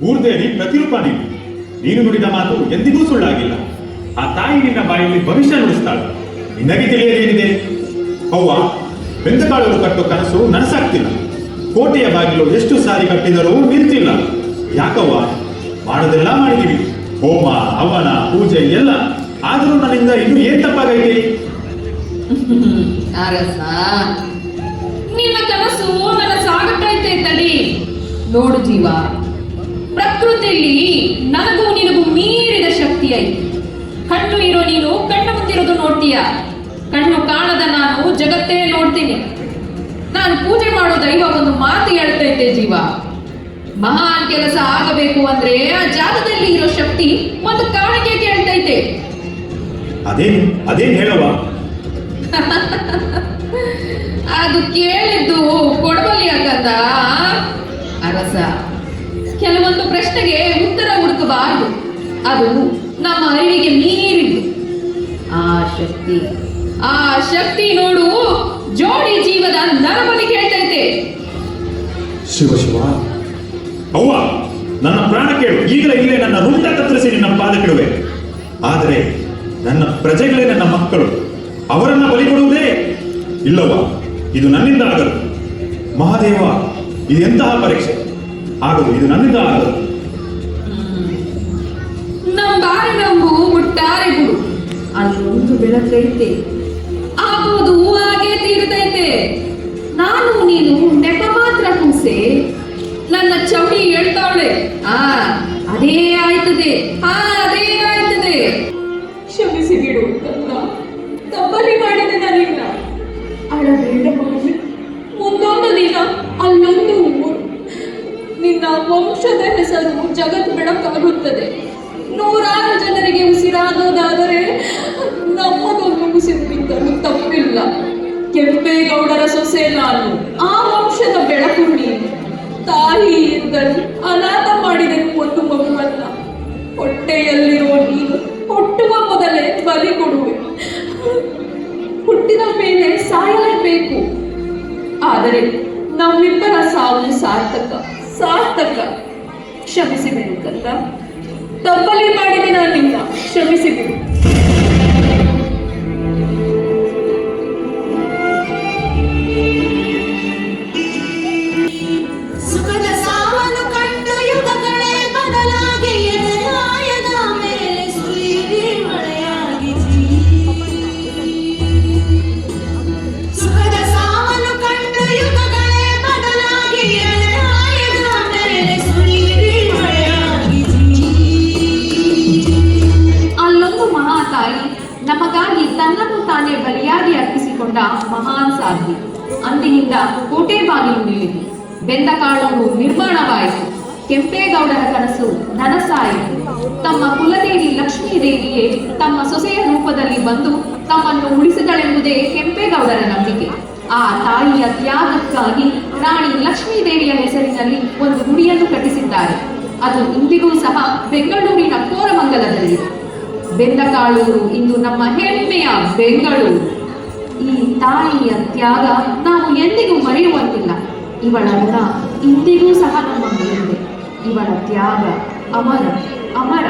ಊರ್ದೇವಿ ಪ್ರತಿರೂಪ ನೀನು ನುಡಿದ ಮಾತು ಎಂದಿಗೂ ಸುಳ್ಳಾಗಿಲ್ಲ. ಆ ತಾಯಿ ನಿನ್ನ ಬಾಯಲ್ಲಿ ಭವಿಷ್ಯ ನುಡಿಸ್ತಾಳೆ. ನಿನಗೆ ತಿಳಿಯದೇನಿದೆ? ಅವ್ವ, ಬೆಂದಕಾಳರು ಕಟ್ಟೋ ಕನಸು ನನಸಾಗ್ತಿಲ್ಲ. ಕೋಟೆಯ ಬಾಗಿಲು ಎಷ್ಟು ಸಾರಿ ಕಟ್ಟಿದರೂ ನಿಂತಿಲ್ಲ. ಯಾಕವ್ವ? ಮಾಡೋದೆಲ್ಲ ಮಾಡಿದೀವಿ, ಹೋಮ ಹವನ ಪೂಜೆ ಎಲ್ಲ. ಆದರೂ ನನ್ನಿಂದ ಇನ್ನು ಏನ್ ತಪ್ಪಾಗೈತೆ? ಅರಸ, ನಿನ್ನ ಕನಸು ನನಸಾಗಟ್ಟೈತೆ ತಡಿ. ನೋಡು ಜೀವ, ಪ್ರಕೃತಿಯಲ್ಲಿ ನನಗೂ ನಿನಗೂ ಮೀರಿದ ಶಕ್ತಿ ಐತಿ. ಕಣ್ಣು ಇರೋ ನೀನು ಕಣ್ಣು ಮುಂದಿರೋದು ನೋಡ್ತೀಯ. ಕಣ್ಣು ಕಾಣದ ನಾನು ಜಗತ್ತೇ ನೋಡ್ತೀನಿ. ನಾನು ಪೂಜೆ ಮಾಡೋ ದೈವ ಒಂದು ಮಾತು ಹೇಳ್ತೈತೆ ಜೀವ. ಮಹಾನ್ ಕೆಲಸ ಆಗಬೇಕು ಅಂದ್ರೆ ಆ ಜಾಗದಲ್ಲಿ ಇರೋ ಶಕ್ತಿ ಒಂದು ಕಾಣಿಕೆ ಕೇಳ್ತೈತೆ. ಅದೇನ್ ಹೇಳವ್ವ? ಅದು ಕೇಳಿದ್ದು ಕೊಡಬಲಿ ಯಾಕಂದ ಅರಸ. ಕೆಲವೊಂದು ಪ್ರಶ್ನೆಗೆ ಉತ್ತರ ಹುಡುಕಬಾರದು, ಅದು ನಮ್ಮ ಅರಿವಿಗೆ ಮೀರಿದ್ದು. ಆ ಶಕ್ತಿ ನೋಡು ಜೋಡಿ ಜೀವದ ನರಬಲಿ ಕೇಳ್ತೈತೆ. ಶಿವ ಅವ್ವ, ನನ್ನ ಪ್ರಾಣ ಕೇಳು. ಈಗಲೇ ಇಲ್ಲೇ ನನ್ನ ರುಂಡ ಕತ್ತರಿಸಿ ನಿನ್ನ ಪಾದಕ್ಕಿಡುವೆ. ಆದರೆ ನನ್ನ ಪ್ರಜೆಗಳೇ ನನ್ನ ಮಕ್ಕಳು, ಅವರನ್ನ ಬಲಿ ಕೊಡುವುದೇ ಇಲ್ಲವ್ವ. ಇದು ನನ್ನಿಂದ ಆಗದು. ಮಹಾದೇವ, ಇದು ಎಂತಹ ಪರೀಕ್ಷೆ? ಆಗದು, ಇದು ನನ್ನಿಂದ ಆಗದು. ನಂಬಾರೆ ನಂಬು ಮುಟ್ಟಾರೆ ಗುರು. ಅಲ್ಲೊಂದು ಬೆಳಕೈತೆ, ಆಗೋದು ಹಾಗೆ ತೀರ್ತೈತೆ. ನಾನು ನೀನು ನೆಪ ಮಾತ್ರ ಕೂಸೆ. ನನ್ನ ಚೌಡಿ ಹೇಳ್ತಾವಳೆ, ಅದೇ ಆಯ್ತದೆ, ಅದೇ ಆಯ್ತದೆ. ಕ್ಷಮಿಸಿ ಬಿಡು, ತಪ್ಪಲಿ ಮಾಡಿದೆ ನಾನಿಲ್ಲ. ಅಳಬೇಡ ಮಗನೇ, ಮುಂದೊಂದು ದಿನ ಅಲ್ಲೊಂದು ಊರು, ನಿನ್ನ ವಂಶದ ಹೆಸರು ಜಗತ್ ಬೆಳಕಾಗುತ್ತದೆ. 100 ಜನರಿಗೆ ಉಸಿರಾಗೋದಾದರೆ ನಮ್ಮದೊಂದು ಉಸಿರು ಬಿದ್ದರೂ ತಪ್ಪಿಲ್ಲ. ಕೆಂಪೇಗೌಡರ ಸೊಸೆ ನಾನು, ಆ ವಂಶದ ಬೆಳಕು ನೀನು. ತಾಯಿ ಇದ್ದರು ಅನಾಥ ಮಾಡಿದನು ಒಂದು ಮಗುವನ್ನ. ಹೊಟ್ಟೆಯಲ್ಲಿರೋ ನೀನು ಹುಟ್ಟುವ ಮೊದಲೇ ಬಲಿ ಕೊಡುವೆ. ಹುಟ್ಟಿದ ಮೇಲೆ ಸಾಯಲೇಬೇಕು. ಆದರೆ ನಮ್ಮಿಬ್ಬರ ಸಾವು ಸಾರ್ಥಕ. ಕ್ಷಮಿಸಿಬಿಡು ಕಂದ, ತಪ್ಪಲಿ ಮಾಡಿದೆ ನಾನಿಲ್ಲ, ಕ್ಷಮಿಸಿಬಿಡು. ಸುಖದ ಸಾವನ್ನು ಕಂಡು ಯುಗಗಳೇ ಬದಲಾಗಿ ಎದೆಗಾಯದ ಮೇಲೆ ಸುರಿಯಿರಿ ಮಳೆಯಾಗಿ. ಸುಖದ ಸಾವನ್ನು ಕಂಡು ಯುಗಗಳೇ ಬದಲಾಗಿ ಎದೆಗಾಯದ ಮೇಲೆ ಸುರಿಯಿರಿ ಮಳೆಯಾಗಿ. ಅಲ್ಲೊಂದು ಮಹಾತಾಯಿ ನಮಗಾಗಿ ತನ್ನನ್ನು ತಾನೇ ಬಲಿಯಾಗಿ ಅರ್ಪಿಸಿಕೊಂಡ ಮಹಾನ್ ಸಾಧ್ವಿ. ಅಂದಿನಿಂದ ಕೋಟೆ ಬಾಗಿಲು ನಿಲ್ಲಿತು. ಬೆಂದಕಾಳೂರು ನಿರ್ಮಾಣವಾಯಿತು. ಕೆಂಪೇಗೌಡರ ಕನಸು ನನಸಾಯಿತು. ತಮ್ಮ ಕುಲದೇವಿ ಲಕ್ಷ್ಮೀ ದೇವಿಯೇ ತಮ್ಮ ಸೊಸೆಯ ರೂಪದಲ್ಲಿ ಬಂದು ತಮ್ಮನ್ನು ಉಳಿಸಿದಳೆಂಬುದೇ ಕೆಂಪೇಗೌಡರ ನಂಬಿಕೆ. ಆ ತಾಯಿಯ ತ್ಯಾಗಕ್ಕಾಗಿ ರಾಣಿ ಲಕ್ಷ್ಮೀ ದೇವಿಯ ಹೆಸರಿನಲ್ಲಿ ಒಂದು ಗುಡಿಯನ್ನು ಕಟ್ಟಿಸಿದ್ದಾರೆ. ಅದು ಇಂದಿಗೂ ಸಹ ಬೆಂಗಳೂರಿನ ಕೋರಮಂಗಲದಲ್ಲಿದೆ. ಬೆಂದಕಾಳೂರು ಇಂದು ನಮ್ಮ ಹೆಮ್ಮೆಯ ಬೆಂಗಳೂರು. ಈ ತಾಯಿಯ ತ್ಯಾಗ ನಾವು ಎಂದಿಗೂ ಮರೆಯುವಂತಿಲ್ಲ. ಇವಳ ಋಣ ಇಂದಿಗೂ ಸಹ ನಮ್ಮ ಮೇಲಿದೆ. ಇವಳ ತ್ಯಾಗ ಅಮರ ಅಮರ.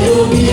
ಯೋಗಿಯ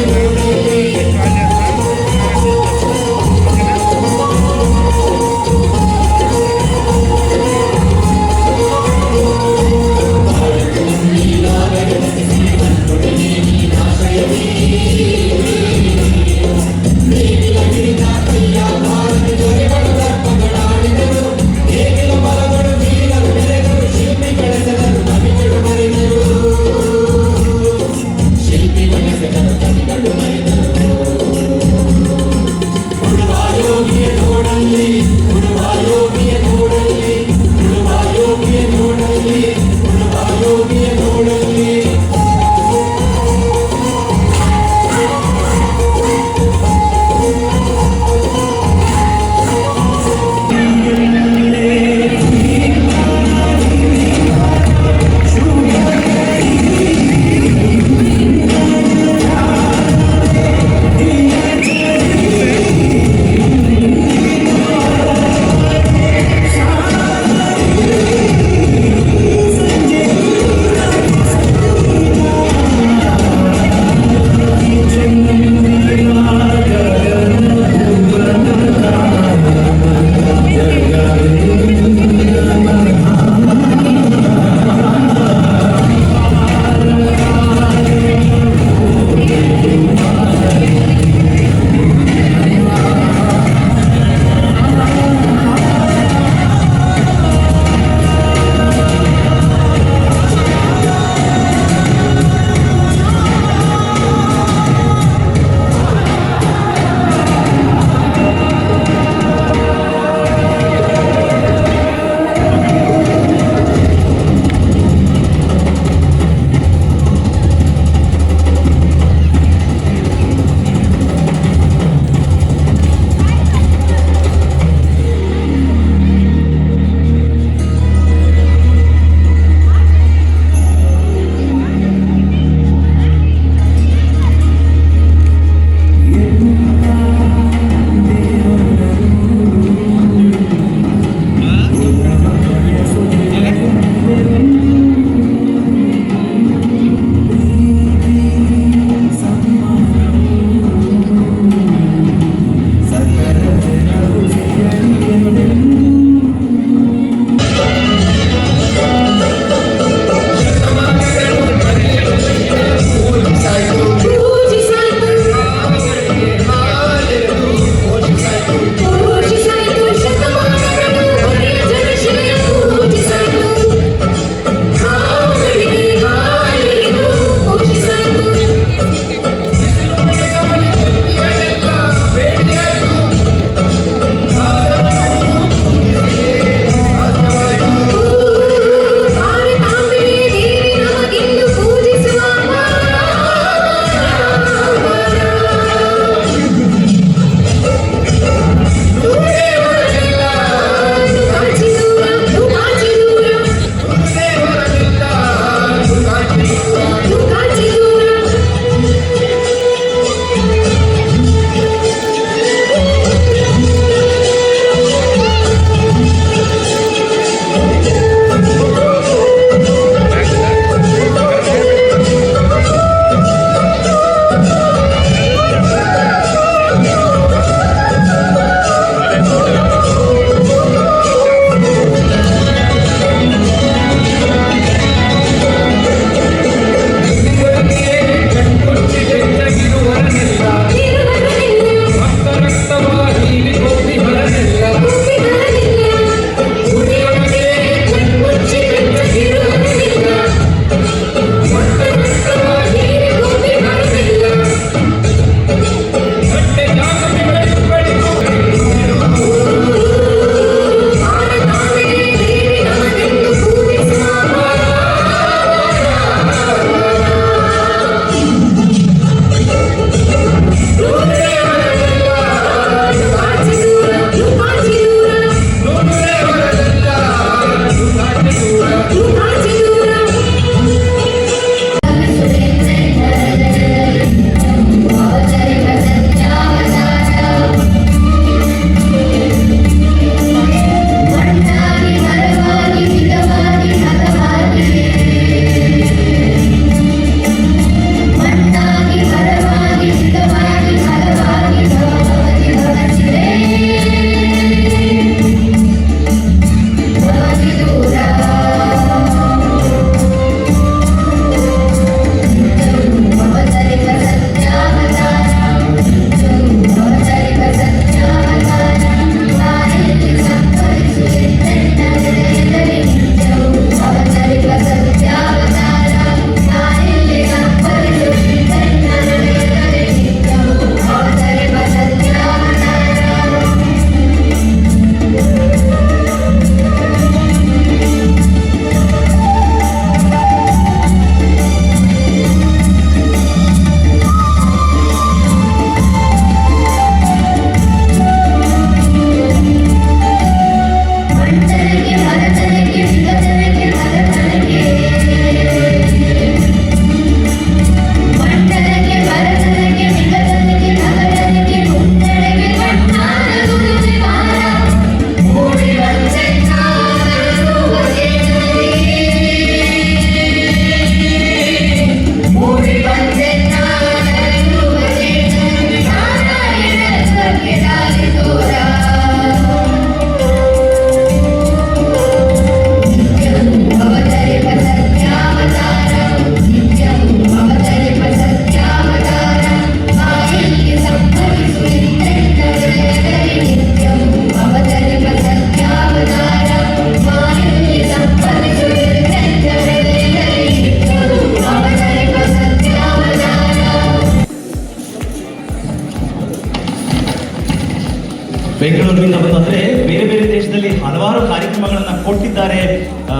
ಬೆಂಗಳೂರಿನಿಂದ ಬಂದಂದ್ರೆ ಬೇರೆ ಬೇರೆ ದೇಶದಲ್ಲಿ ಹಲವಾರು ಕಾರ್ಯಕ್ರಮಗಳನ್ನ ಕೊಟ್ಟಿದ್ದಾರೆ,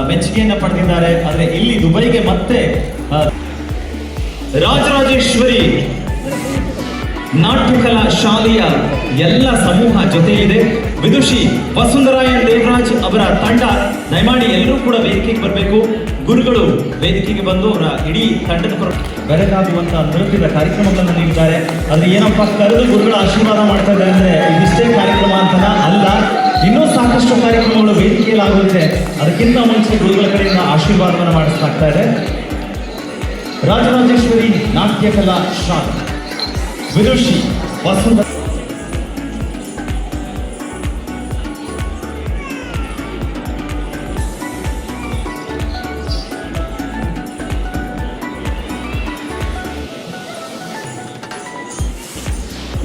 ಮೆಚ್ಚುಗೆಯನ್ನ ಪಡೆದಿದ್ದಾರೆ. ಆದ್ರೆ ಇಲ್ಲಿ ದುಬೈಗೆ ಮತ್ತೆ ರಾಜರಾಜೇಶ್ವರಿ ನಾಟ್ಯಕಲಾ ಶಾಲೆಯ ಎಲ್ಲ ಸಮೂಹ ಜೊತೆಯಿದೆ. ವಿದುಷಿ ವಸುಂಧರಾಯನ್ ದೇವರಾಜ್ ಅವರ ತಂಡ, ದಯಮಾಡಿ ಎಲ್ಲರೂ ಕೂಡ ವೇದಿಕೆಗೆ ಬರಬೇಕು. ಗುರುಗಳು ವೇದಿಕೆಗೆ ಬಂದು ಅವರ ಇಡೀ ತಂಡದ ಬೆಳಗಾಗುವಂತಹ ನೃತ್ಯದ ಕಾರ್ಯಕ್ರಮಗಳನ್ನು ನೀಡಿದ್ದಾರೆ. ಆದ್ರೆ ಏನಪ್ಪ ಕರೆದು ಗುರುಗಳ ಆಶೀರ್ವಾದ ಮಾಡ್ತಾ ಇದ್ದಾರೆ ಅಂದ್ರೆ ಇದಿಷ್ಟೇ ಕಾರ್ಯಕ್ರಮ ಅಂತನ ಅಲ್ಲ, ಇನ್ನೂ ಸಾಕಷ್ಟು ಕಾರ್ಯಕ್ರಮಗಳು ವೇದಿಕೆಯಲ್ಲಿ ಆಗುತ್ತೆ. ಅದಕ್ಕಿಂತ ಮುಂಚೆ ಗುರುಗಳ ಕಡೆಯಿಂದ ಆಶೀರ್ವಾದವನ್ನು ಮಾಡಿಸಲಾಗ್ತಾ ಇದೆ. ರಾಜರಾಜೇಶ್ವರಿ ನಾಟ್ಯ ಕಲಾ ಶಾಲೆ ವಿದುಷಿ ವಸುಂಧರಾ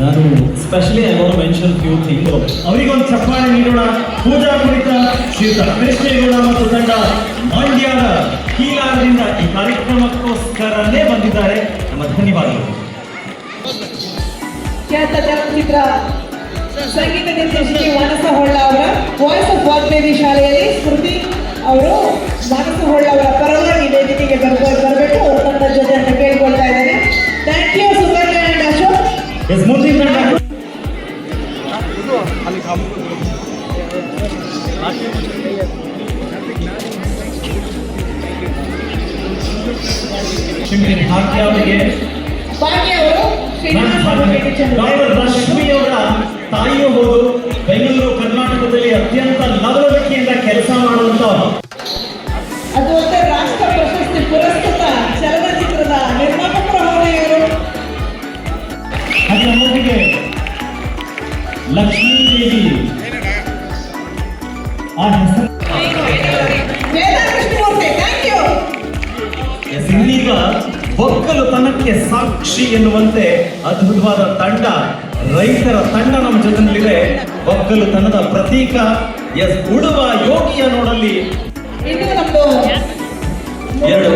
ನಾನು specially I want to mention few thing. ಅವರಿಗೊಂದು ಚಪ್ಪಾಳೆ ನೀಡೋಣ. ಪೂಜಾ ಕುರಿತ ಶ್ರೀಯುತ ಕೃಷ್ಣೇಗೌಡ ಮತ್ತು ತಂಡ ಮಂಡ್ಯದ ಕೀಲಾರದಿಂದ ಈ ಕಾರ್ಯಕ್ರಮಕ್ಕೋಸ್ಕರನೇ ಬಂದಿದ್ದಾರೆ. ನಮ್ಮ ಧನ್ಯವಾದಗಳು. ಖ್ಯಾತ ಚಲನಚಿತ್ರ ಸಂಗೀತ ನಿರ್ದೇಶಕಿ ಮಾನಸ ಹೊಳ್ಳ ಅವರ ವಾಯ್ಸ್ ಆಫ್ ವಾಗ್ದೇವಿ ಶಾಲೆಯಲ್ಲಿ ಸ್ಮೃತಿ ಅವರು ಮಾನಸ ಹೊಳ್ಳ ಅವರ ಪರವಾಗಿ ವೇದಿಕೆಗೆ ಬರಬೇಕು, ಅವರು ತನ್ನ ಜೊತೆ ಅಂತ ಕೇಳ್ಕೊಳ್ತಾ ಇದ್ದಾರೆ. Thank you Sukanya and Ashok. Bhagya ಅವರು ಡಾಕ್ಟರ್ ರಶ್ಮಿ ಅವರ ತಾಯಿಯೂ ಹೌದು. ಬೆಂಗಳೂರು ಕರ್ನಾಟಕದಲ್ಲಿ ಅತ್ಯಂತ ಲವಲವಿಕೆಯಿಂದ ಕೆಲಸ ಮಾಡುವಂತವರು. ಅದು ಒಂದು ರಾಷ್ಟ್ರ ಪ್ರಶಸ್ತಿ ಪುರಸ್ಕೃತ ಚಲನಚಿತ್ರದ ನಿರ್ಮಾಪಕರು ಅವರು. ಅದರ ನಮ್ಮೊಂದಿಗೆ ಲಕ್ಷ್ಮೀದೇವಿ ಆ ಹೆಸರು ಥ್ಯಾಂಕ್ ಯು. ಇನ್ನೀಗ ಒಕ್ಕಲುತನಕ್ಕೆ ಸಾಕ್ಷಿ ಎನ್ನುವಂತೆ ಅದ್ಭುತವಾದ ತಂಡ, ರೈತರ ತಂಡ ನಮ್ಮ ಜೊತೆಯಲ್ಲಿದೆ. ಒಕ್ಕಲುತನದ ಪ್ರತೀಕ ಉಡುವ ಯೋಗಿಯ ನೋಡಲ್ಲಿ ಇನ್ನು ನಮ್ದು ಎರಡು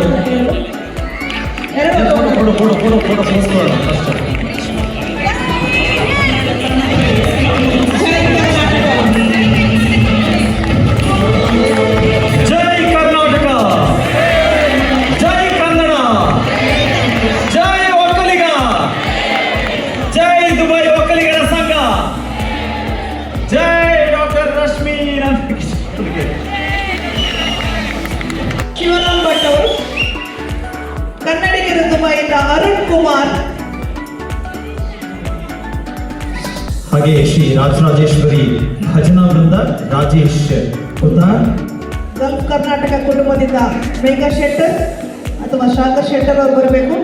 ಜೈ ಕರ್ನಾಟಕ, ಜೈ ಕನ್ನಡ, ಜೈ ಒಕ್ಕಲಿಗ, ಜೈ ದುಬೈ ಒಕ್ಕಲಿಗರ ಸಂಘ, ಜೈ ಡಾಕ್ಟರ್ ರಶ್ಮಿ ಶಿವರಾಮ್ ಭಟ್ ಅವರು, ಕನ್ನಡಿಗರ ದುಬೈಯಿಂದ ಅರುಣ್ ಕುಮಾರ್, ಹಾಗೆ ಶ್ರೀ ರಾಜರಾಜೇಶ್ವರಿ ಭಜನಾ ವೃಂದ ರಾಜೇಶ್ ಕುತಾರ್, ಗಲ್ಫ್ ಕರ್ನಾಟಕ ಕುಟುಂಬದಿಂದ ಮೇಘಾ ಶೆಟ್ಟರ್ ಅಥವಾ ಶಾಗರ್ ಶೆಟ್ಟರ್ ಅವರು ಬರಬೇಕು.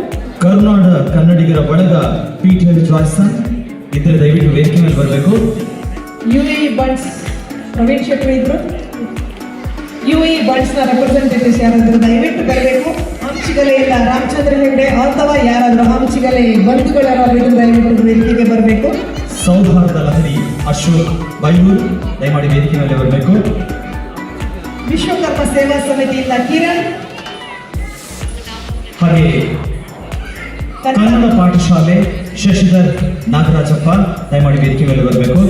ಕರುನಾಡ ಕನ್ನಡಿಗರ ಬಳಗ ಪೀಟರ್ ಜಾಯ್ಸನ್ ಇದ್ರೆ ದಯವಿಟ್ಟು ವೇದಿಕೆ ಮೇಲೆ ಬರಬೇಕು. UAE ಬಂಡ್ಸ್ ಪ್ರವೀಣ್ ಶೆಟ್ಟಿ ಇದ್ರು. UAE ಬಂಡ್ಸ್ ನ ರೆಪ್ರೆಸೆಂಟೇಟಿವ್ಸ್ ಯಾರಾದ್ರೂ ದಯವಿಟ್ಟು ಬರಬೇಕು. ಹಂಚಿಗಲೆಯಿಂದ ರಾಮಚಂದ್ರ ಹೆಗ್ಡೆ ಅಥವಾ ಯಾರಾದ್ರೂ ಹಂಚಿಗಲೆ ಬಂಧುಗಳು ಯಾರಾದ್ರೂ ದಯವಿಟ್ಟು ವೇದಿಕೆಗೆ ಬರಬೇಕು. ಸೌಹಾರ್ದ ಲಹರಿ ಅಶೋಕ್ ಬೈಲೂರು ದಯಮಾಡಿ ವೇದಿಕೆ ಮೇಲೆ ಬರಬೇಕು. ವಿಶ್ವಕರ್ಮ ಸೇವಾ ಸಮಿತಿಯಿಂದ ಕಿರಣ್, ಹಾಗೆ ಕನ್ನಡ ಪಾಠಶಾಲೆ ಶಶಿಧರ್ ನಾಗರಾಜಪ್ಪ ದಯಮಾಡಿ ವೇದಿಕೆ ಮೇಲೆ ಬರಬೇಕು.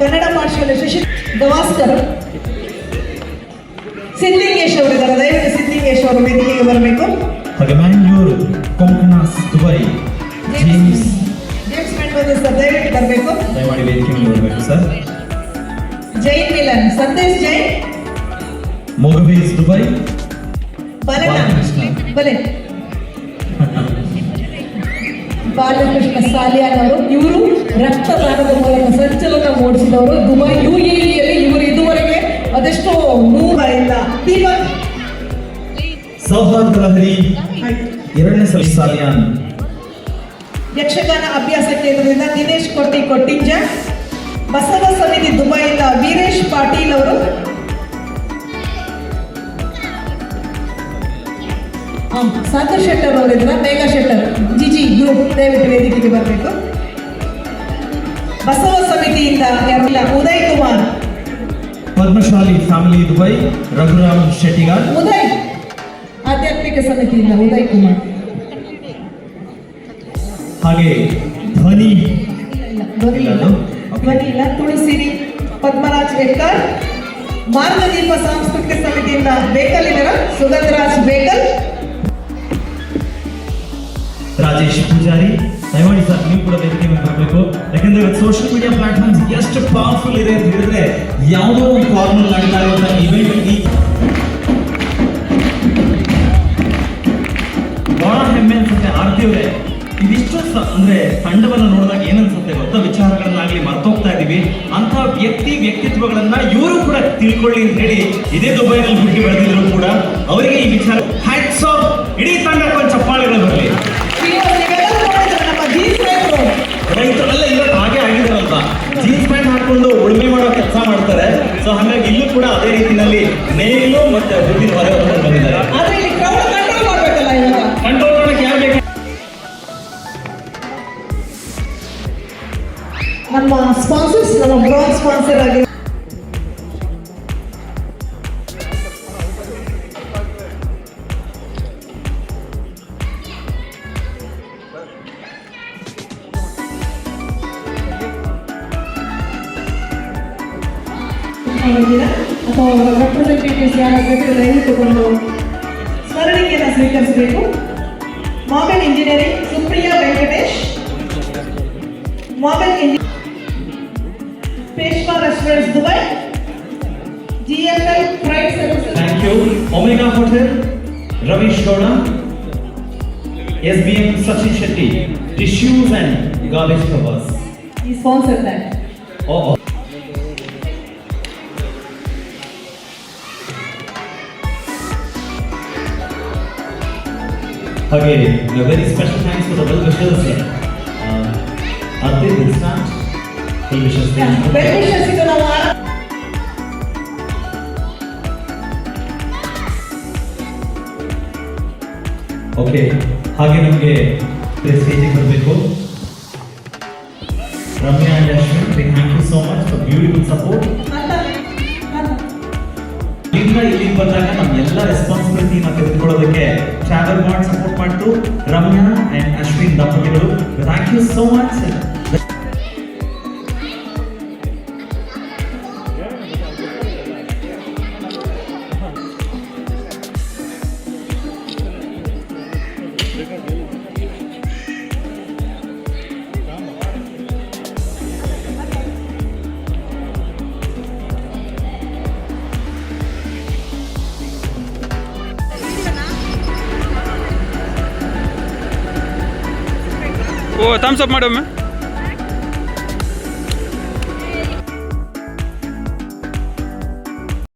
ಕನ್ನಡ ಪಾಠಶಾಲೆ ಶಶಿ ಗವಾಸ್ಕರ್, ಸಿದ್ಲಿಂಗೇಶ್ ಅವರಿದ್ದಾರೆ, ದಯವಿಟ್ಟು ಸಿದ್ಲಿಂಗೇಶ್ ಅವರು ವೇದಿಕೆಗೆ ಬರಬೇಕು. ಹಾಗೆ ಮ್ಯಾಂಗ್ಳೂರು ಕೊಂಕಣಾಸ್ ದುಬೈ ಜೇಮ್ಸ್ ಮೆಂಡೋಜಾ ಸರ್ ದಯವಿಟ್ಟು ಬರಬೇಕು. ದಯಮಾಡಿ ವೇದಿಕೆ ಮೇಲೆ ಬರಬೇಕು ಸರ್. ಜೈನ್ ಮಿಲನ್, ಸಂದೇಶ್ ಜೈನ್, ಮೊಗಬೀಸ್ ದುಬೈ, ಬಾಲಕೃಷ್ಣ ಸಾಲಿಯಾನ್ ಅವರು, ಇವರು ರಕ್ತದಾನದ ಮೂಲಕ ಸಂಚಲನ ಮೂಡಿಸಿದವರು. ದುಬೈ UAEಯಲ್ಲಿ ಇವರು ಇದುವರೆಗೆ ಅದೆಷ್ಟೋ ನೋವಿಲ್ಲ. ದೀಪಕ್ ಸೌಹಾರ್ದ ಲಹರಿ ಎರಡನೇ ಸಲ ಸಾಲಿಯಾನ್, ಯಕ್ಷಗಾನ ಅಭ್ಯಾಸ ಕೇಂದ್ರದಿಂದ ದಿನೇಶ್ ಕೊಟ್ಟಿಂಜ, ಬಸವ ಸಮಿತಿ ದುಬೈಯಿಂದ ವೀರೇಶ್ ಪಾಟೀಲ್ ಅವರು, ಸಾಗರ್ ಶೆಟ್ಟರ್ ಅವರಿಂದ ಮೇಘಾ ಶೆಟ್ಟರ್, ಜಿಜಿ ಗ್ರೂಪ್ ದಯವಿಟ್ಟು ವೇದಿಕೆಗೆ ಬರಬೇಕು. ಬಸವ ಸಮಿತಿಯಿಂದ ಯಾರಿಲ್ಲ, ಉದಯ್ ಕುಮಾರ್, ಪದ್ಮಶಾಲಿ ಫ್ಯಾಮಿಲಿ ದುಬೈ ರಘುರಾಮ್ ಶೆಟ್ಟಿಗಾರ್, ಉದಯ್ ಆಧ್ಯಾತ್ಮಿಕ ಸಮಿತಿಯಿಂದ ಉದಯ್ ಕುಮಾರ್, ಹಾಗೆ ಧ್ವನಿ ಧ್ವನಿ ಇಲ್ಲ. ತುಳಸಿರಿ ಪದ್ಮರಾಜ್ ವೆಕ್ಕರ್. ಮಾರ್ಗದೀಪ ಸಾಂಸ್ಕೃತಿಕ ಸಮಿತಿಯಿಂದ ಬೇಕಲಿನರ ಸುಗಂಧರಾಜ್ ಬೇಕಲ್. ರಾಜೇಶ್ ಪೂಜಾರಿ, ದಯಮಾಡಿ ಸರ್ ನೀವು ಕೂಡ ವೇದಿಕೆ ಮೇಲೆ ಬರಬೇಕು. ಯಾಕಂದ್ರೆ ಇವತ್ತು ಸೋಷಿಯಲ್ ಮೀಡಿಯಾ ಪ್ಲಾಟ್ಫಾರ್ಮ್ಸ್ ಎಷ್ಟು ಪವರ್ಫುಲ್ ಇದೆ ಅಂತ ಹೇಳಿದ್ರೆ, ಯಾವುದೋ ಒಂದು ಕಾರ್ನರ್ ನಡೀತಾ ಇರುವಂತಹ ಇವೆಂಟ್ ಬಹಳ ಹೆಮ್ಮೆ ಅನ್ಸುತ್ತೆ. ಆರ್ತಿ ಅವರೇ, ಇದಿಷ್ಟು ಅಂದ್ರೆ ತಂಡವನ್ನು ನೋಡಿದಾಗ ಏನನ್ಸುತ್ತೆ ಗೊತ್ತಾ, ವಿಚಾರಗಳನ್ನಾಗ್ಲಿ ಮರ್ತೋಗ್ತಾ ಇದೀವಿ. ಅಂತ ವ್ಯಕ್ತಿತ್ವಗಳನ್ನ ಇವರು ಕೂಡ ತಿಳ್ಕೊಳ್ಳಿ ಅಂತ ಹೇಳಿ ಇದೇ ದುಬೈನಲ್ಲಿ ಹುಡುಗಿ ಬೆಳೆದಿದ್ರು ಕೂಡ ಅವರಿಗೆ ಈ ವಿಚಾರ ಹ್ಯಾಟ್ಸ್ ಆಫ್. ಇಡೀ ತಂಡಕ್ಕೆ ಒಂದು ಚಪ್ಪಾಳೆಗಳು ಬರಲಿ. ರೈತರೆಲ್ಲ ಇವತ್ತು ಹಾಗೆ ಆಗಿದಾರಲ್ವಾ, ಜೀನ್ಸ್ ಪ್ಯಾಂಟ್ ಹಾಕೊಂಡು ಉಳುಮೆ ಮಾಡೋ ಕೆಲಸ ಮಾಡ್ತಾರೆ. ಸೊ ಹಾಗಾಗಿ ಇಲ್ಲೂ ಕೂಡ ಅದೇ ರೀತಿಯಲ್ಲಿ ನೇಗಿಲು ಮತ್ತೆ ಬುದ್ಧಿನ ಹೊರೆ ಹೊತ್ಕೊಂಡು ಬಂದಿದ್ದಾರೆ. ಆದ್ರೆ ಇಲ್ಲಿ ಕ್ರೌಡ್ ಕಂಟ್ರೋಲ್ ಮಾಡ್ಬೇಕಲ್ಲ, ಇವಾಗ ಕಂಟ್ರೋಲ್ ಮಾಡಕ್ಕೆ ಯಾರು ಬೇಕು? ನಮ್ಮ ಸ್ಪಾನ್ಸರ್ಸ್, ನಮ್ಮ ಬ್ರಾಂಡ್ ಸ್ಪಾನ್ಸರ್ ಆಗಿ ಅಥವಾ ಅವರ ರೆಪ್ರೆಸೆಂಟೇಟಿವ್ಸ್ ಯಾರಾಗಬೇಕು ದಯವಿಟ್ಟುಕೊಂಡು ಸ್ಮರಣಿಕೆಯನ್ನು ಸ್ವೀಕರಿಸಬೇಕು. Mobile engineering Supriya Venkatesh, mobile Peshwa restaurants Dubai, GFL fried services. Thank you. Omega hotel Ravish Gowda, SBM Sachin Shetty, tissues and garbage covers. ಈ ಸ್ಪಾನ್ಸರ್ ದಟ್. ಹಾಗೆ very special thanks to the well wishers. Arthur will start. Well wishes. Well wishes ಇದು ನಾವು okay. ಹಾಗೆ ನಮಗೆ ಸ್ಟೇಜಿಗೆ ಬರಬೇಕು Ramya and Ashwin. Thank you so much for beautiful support. ಇಲ್ಲಿಗೆ ಬಂದಾಗ ನಮ್ಮ ಎಲ್ಲ ರೆಸ್ಪಾನ್ಸಿಬಿಲಿಟಿನ ತೆಗೆದುಕೊಳ್ಳೋದಕ್ಕೆ ಟ್ರಾವೆಲ್ ಮಾಡಿ ಸಪೋರ್ಟ್ ಮಾಡ್ತು ರಮ್ಯಾ ಅಂಡ್ ಅಶ್ವಿನ್ ದಂಪತಿಗಳು. Thank you so much. Oh thumbs up ಮಾಡೊಮ್ಮೆ.